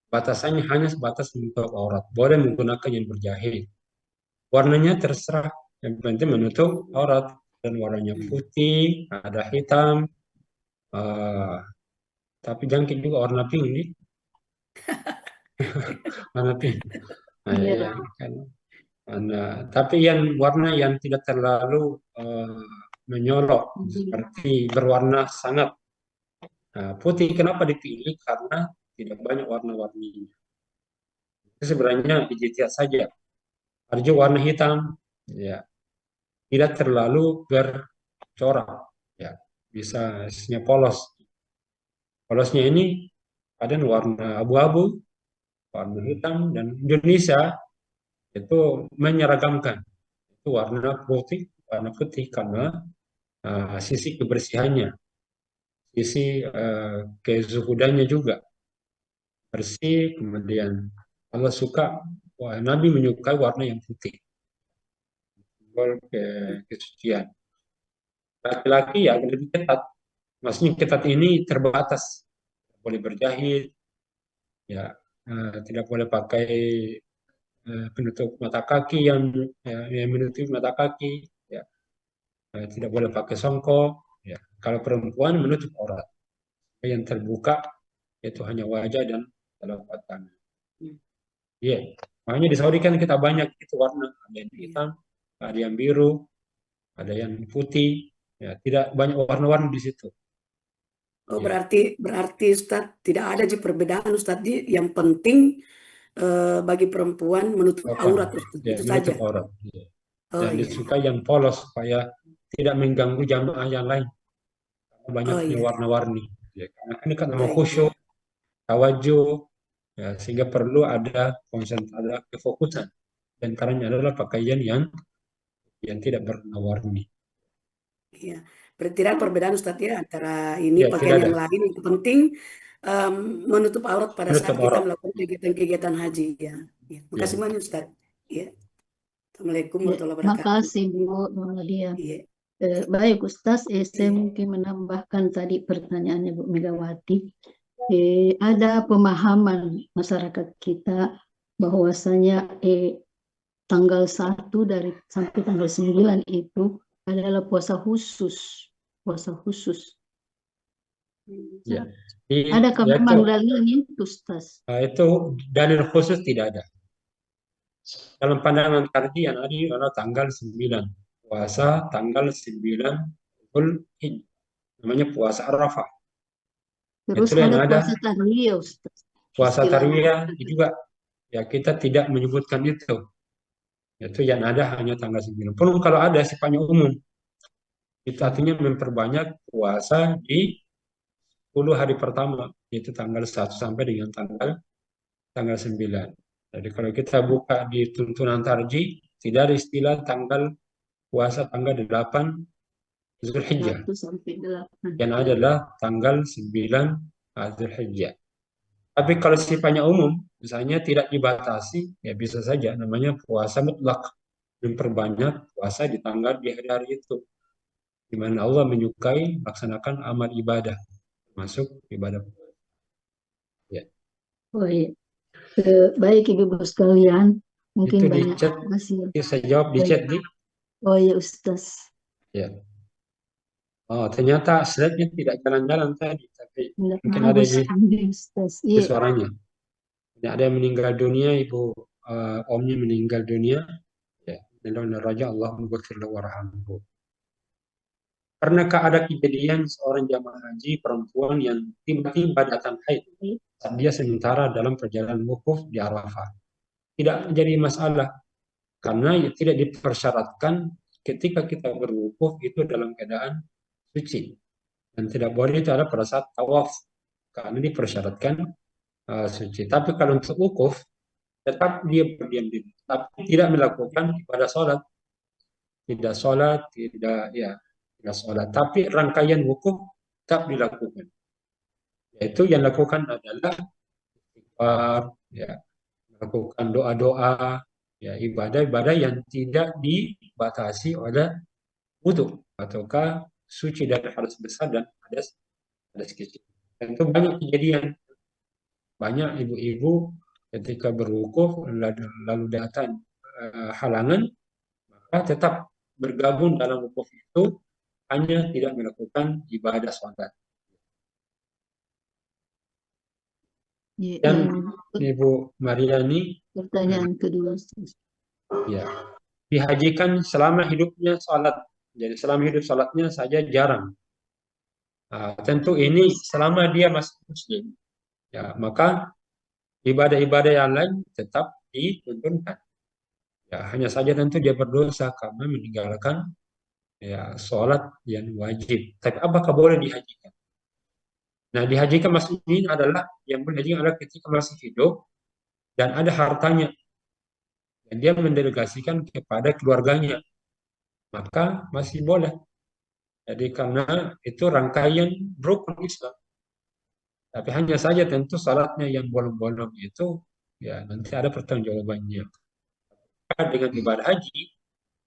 Speaker 11: batasannya hanya sebatas menutup aurat. Boleh menggunakan yang berjahit. Warnanya terserah. Yang penting menutup aurat. Dan warnanya putih, ada hitam. Tapi jangkit juga warna pink nih. Warna pink. Tapi yang warna yang tidak terlalu menyolok, seperti berwarna sangat putih. Kenapa dipilih? Karena tidak banyak warna-warninya. Itu sebenarnya ijtihad saja. Ada juga warna hitam, ya, tidak terlalu bercorak, ya, bisa isinya polos. Polosnya ini ada warna abu-abu, warna hitam, dan Indonesia itu menyeragamkan. Itu warna putih karena sisi kebersihannya, sisi kezuhudannya juga bersih. Kemudian Allah suka, Nabi menyukai warna yang putih, simbol kesucian. Laki-laki ya lebih ketat, maksudnya ketat ini terbatas, tidak boleh berjahit, ya tidak boleh pakai penutup mata kaki yang menutupi mata kaki, ya tidak boleh pakai songkok. Ya. Kalau perempuan menutup aurat, yang terbuka itu hanya wajah dan telapak tangan. Iya, makanya di Saudi kan kita banyak itu warna, ada yang hitam, ada yang biru, ada yang putih, ya tidak banyak warna-warni di situ.
Speaker 13: Oh,
Speaker 11: Iya.
Speaker 13: berarti Ustadz tidak ada perbedaan Ustadz, yang penting bagi perempuan menutup aurat Ustadz,
Speaker 11: Ya,
Speaker 13: itu
Speaker 11: menutup
Speaker 13: saja.
Speaker 11: aurat. Iya.
Speaker 13: Oh,
Speaker 11: Dan
Speaker 13: iya.
Speaker 11: disukai yang polos supaya tidak mengganggu jamaah yang lain. Banyaknya
Speaker 13: iya.
Speaker 11: warna-warni. Ya, karena ini kan nama
Speaker 13: Baik.
Speaker 11: khusyuk, tawajuh, ya, sehingga perlu ada ada kefokusan. Dan antaranya adalah pakaian yang tidak berwarna-warni.
Speaker 13: Iya, berarti tidak perbedaan Ustadz ya antara ini
Speaker 11: Ya,
Speaker 13: pakaian
Speaker 11: tidak
Speaker 13: yang
Speaker 11: ada.
Speaker 13: lain. Yang penting menutup aurat pada saat
Speaker 11: Menutup
Speaker 13: kita
Speaker 11: aurat.
Speaker 13: melakukan kegiatan-kegiatan haji ya. Ya. Makasih
Speaker 11: Ya.
Speaker 13: banyak Ustadz. Ya. Assalamualaikum
Speaker 2: Ya,
Speaker 13: warahmatullahi wabarakatuh.
Speaker 2: makasih Bu Nadia.
Speaker 13: Iya.
Speaker 2: Baik Ustaz, saya mungkin menambahkan tadi pertanyaannya Bu Megawati. Ada pemahaman masyarakat kita bahwasanya tanggal 1 sampai tanggal 9 itu adalah puasa khusus. Puasa khusus.
Speaker 11: Ya.
Speaker 2: Adakah memang dalilnya Ustaz?
Speaker 11: Itu dalil khusus tidak ada. Dalam pandangan Kardi yang ada adalah tanggal 9. Puasa tanggal 9 Dzulhijjah. Namanya puasa Arafah.
Speaker 2: Terus
Speaker 11: Itulah yang
Speaker 2: ada
Speaker 11: ada.
Speaker 2: puasa tarwiyah Ustaz.
Speaker 11: Puasa
Speaker 2: Istilahnya.
Speaker 11: tarwiyah juga. Ya, kita tidak menyebutkan itu. Itu yang ada hanya tanggal 9. Pun kalau ada sifatnya umum. Itu artinya memperbanyak puasa di 10 hari pertama. Itu tanggal 1 sampai dengan tanggal 9. Jadi kalau kita buka di tuntunan tarji, tidak ada istilah tanggal puasa tanggal 8 Zulhijjah.
Speaker 2: 1 sampai 8.
Speaker 11: Yang adalah tanggal 9 Zulhijjah. Tapi kalau sifatnya umum, misalnya tidak dibatasi, ya bisa saja namanya puasa mutlak. Memperbanyak puasa di hari-hari itu. Di mana Allah menyukai melaksanakan amal ibadah. Masuk ibadah. Ya.
Speaker 2: Oh iya. Baik Ibu sekalian, mungkin
Speaker 11: Itu di
Speaker 2: banyak
Speaker 11: chat, saya jawab di chat nih.
Speaker 2: Oh iya Ustaz.
Speaker 11: Ya. Oh, ternyata slide-nya tidak jalan-jalan tadi, tapi mungkin ada di suaranya. Ada yang meninggal dunia, ibu omnya meninggal dunia. Ya, dan raja Allah menghfirlahu warhamhu. Pernahkah ada kejadian seorang jamaah haji perempuan yang tiba-tiba datang haid saat dia sementara dalam perjalanan wukuf di Arafah? Tidak menjadi masalah karena tidak dipersyaratkan ketika kita berwukuf itu dalam keadaan suci, dan tidak boleh itu ada pada saat tawaf karena dipersyaratkan suci. Tapi kalau untuk wukuf tetap dia berdiam diri, tapi tidak melakukan ibadah sholat, tidak sholat, tapi rangkaian wukuf tetap dilakukan. Yaitu yang dilakukan adalah melakukan doa-doa, ya ibadah-ibadah yang tidak dibatasi oleh wudu ataukah suci dari hadas besar dan hadas kecil. Tentu banyak kejadian, banyak ibu-ibu ketika berwukuf lalu datang halangan, maka tetap bergabung dalam wukuf itu, hanya tidak melakukan ibadah sholat. Dan Ibu Mariani,
Speaker 2: pertanyaan kedua,
Speaker 11: ya, dihajikan selama hidupnya sholat. Jadi selama hidup sholatnya saja jarang. Tentu ini selama dia masih muslim, ya maka ibadah-ibadah yang lain tetap dituntunkan. Ya, hanya saja tentu dia berdosa karena meninggalkan sholat yang wajib. Tapi apakah boleh dihajikan? Nah, dihajikan maksudnya adalah yang boleh dihajikan adalah ketika masih hidup dan ada hartanya. dan dia mendelegasikan kepada keluarganya, maka masih boleh. Jadi karena itu rangkaian rukun Islam. Tapi hanya saja tentu salatnya yang bolong-bolong itu ya nanti ada pertanggungjawabannya. Dengan ibadah haji,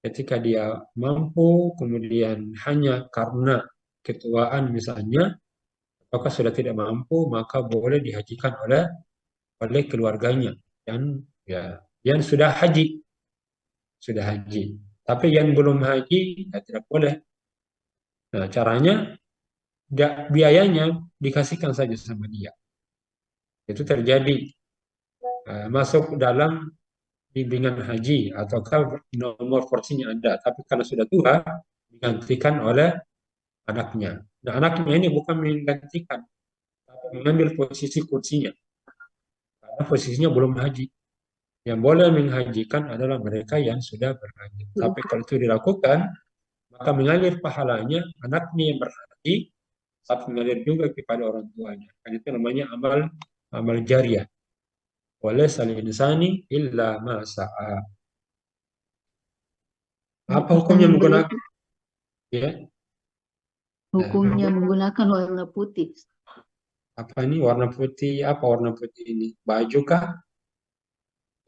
Speaker 11: ketika dia mampu, kemudian hanya karena ketuaan misalnya, apakah sudah tidak mampu, maka boleh dihajikan oleh keluarganya dan ya yang sudah haji, Tapi yang belum haji ya tidak boleh. Nah, caranya biayanya dikasihkan saja sama dia. Itu terjadi masuk dalam bimbingan haji ataukah nomor porsinya ada, tapi karena sudah tua digantikan oleh anaknya. Nah, anaknya ini bukan menggantikan, tapi mengambil posisi kursinya karena posisinya belum haji. Yang boleh menghajikan adalah mereka yang sudah berhaji. Tapi kalau itu dilakukan, maka mengalir pahalanya anaknya yang berhaji, tapi mengalir juga kepada orang tuanya. Kan itu namanya amal jariah. Walaysa lil-insani illa ma sa'a. Apa hukumnya menggunakan? Ya.
Speaker 2: Hukumnya menggunakan warna putih.
Speaker 11: Apa ini warna putih? Apa warna putih ini? Baju kah?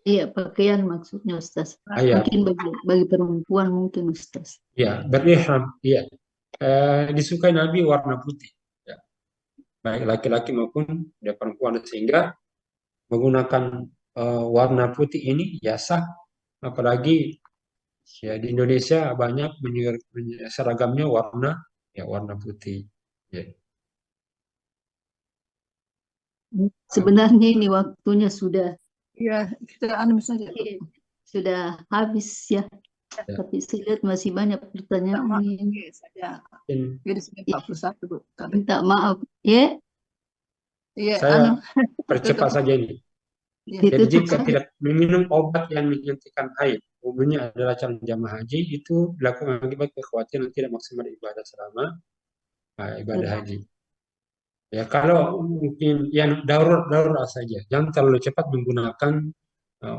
Speaker 2: Iya, pakaian maksudnya Ustaz.
Speaker 11: Iya.
Speaker 2: Mungkin bagi perempuan mungkin Ustaz.
Speaker 11: Ya, berihram. Iya. Disukai Nabi warna putih. Ya. Baik laki-laki maupun perempuan, sehingga menggunakan warna putih ini ya sah. Apalagi ya di Indonesia banyak seragamnya warna putih. Ya.
Speaker 2: Sebenarnya ini waktunya sudah.
Speaker 4: Iya, kita saja.
Speaker 2: Sudah habis ya. Tapi saya lihat masih banyak pertanyaan.
Speaker 4: Saja. Jadi sudah 41, Bu.
Speaker 2: Minta maaf. Ya.
Speaker 4: Iya,
Speaker 11: Saya percepat saja ini. Jadi jika tidak meminum obat yang menghentikan haid, umumnya adalah calon jamaah haji, itu dilakukan akibat kekhawatiran tidak maksimal ibadah selama ibadah haji. Ya, kalau mungkin yang darurat saja, jangan terlalu cepat menggunakan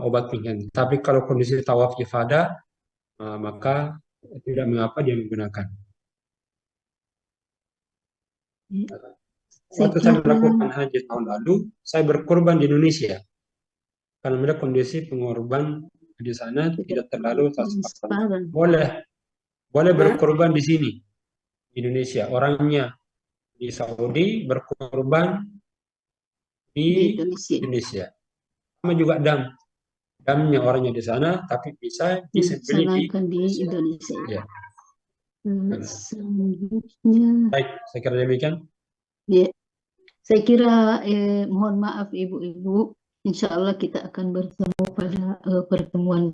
Speaker 11: obat pengganti. Tapi kalau kondisi tawaf ifadah, maka tidak mengapa dia menggunakan. Waktu saya melakukan haji tahun lalu, saya berkorban di Indonesia. Karena melihat kondisi pengorban di sana tidak terlalu transparan. Boleh berkorban di sini, di Indonesia. Orangnya di Saudi berkorban di Indonesia. Sama juga damnya orangnya di sana, tapi bisa disembelih di
Speaker 2: Indonesia.
Speaker 11: Ya.
Speaker 2: Selanjutnya.
Speaker 11: Baik, saya kira demikian.
Speaker 2: Ya, saya kira mohon maaf ibu-ibu. Insya Allah kita akan bertemu pada pertemuan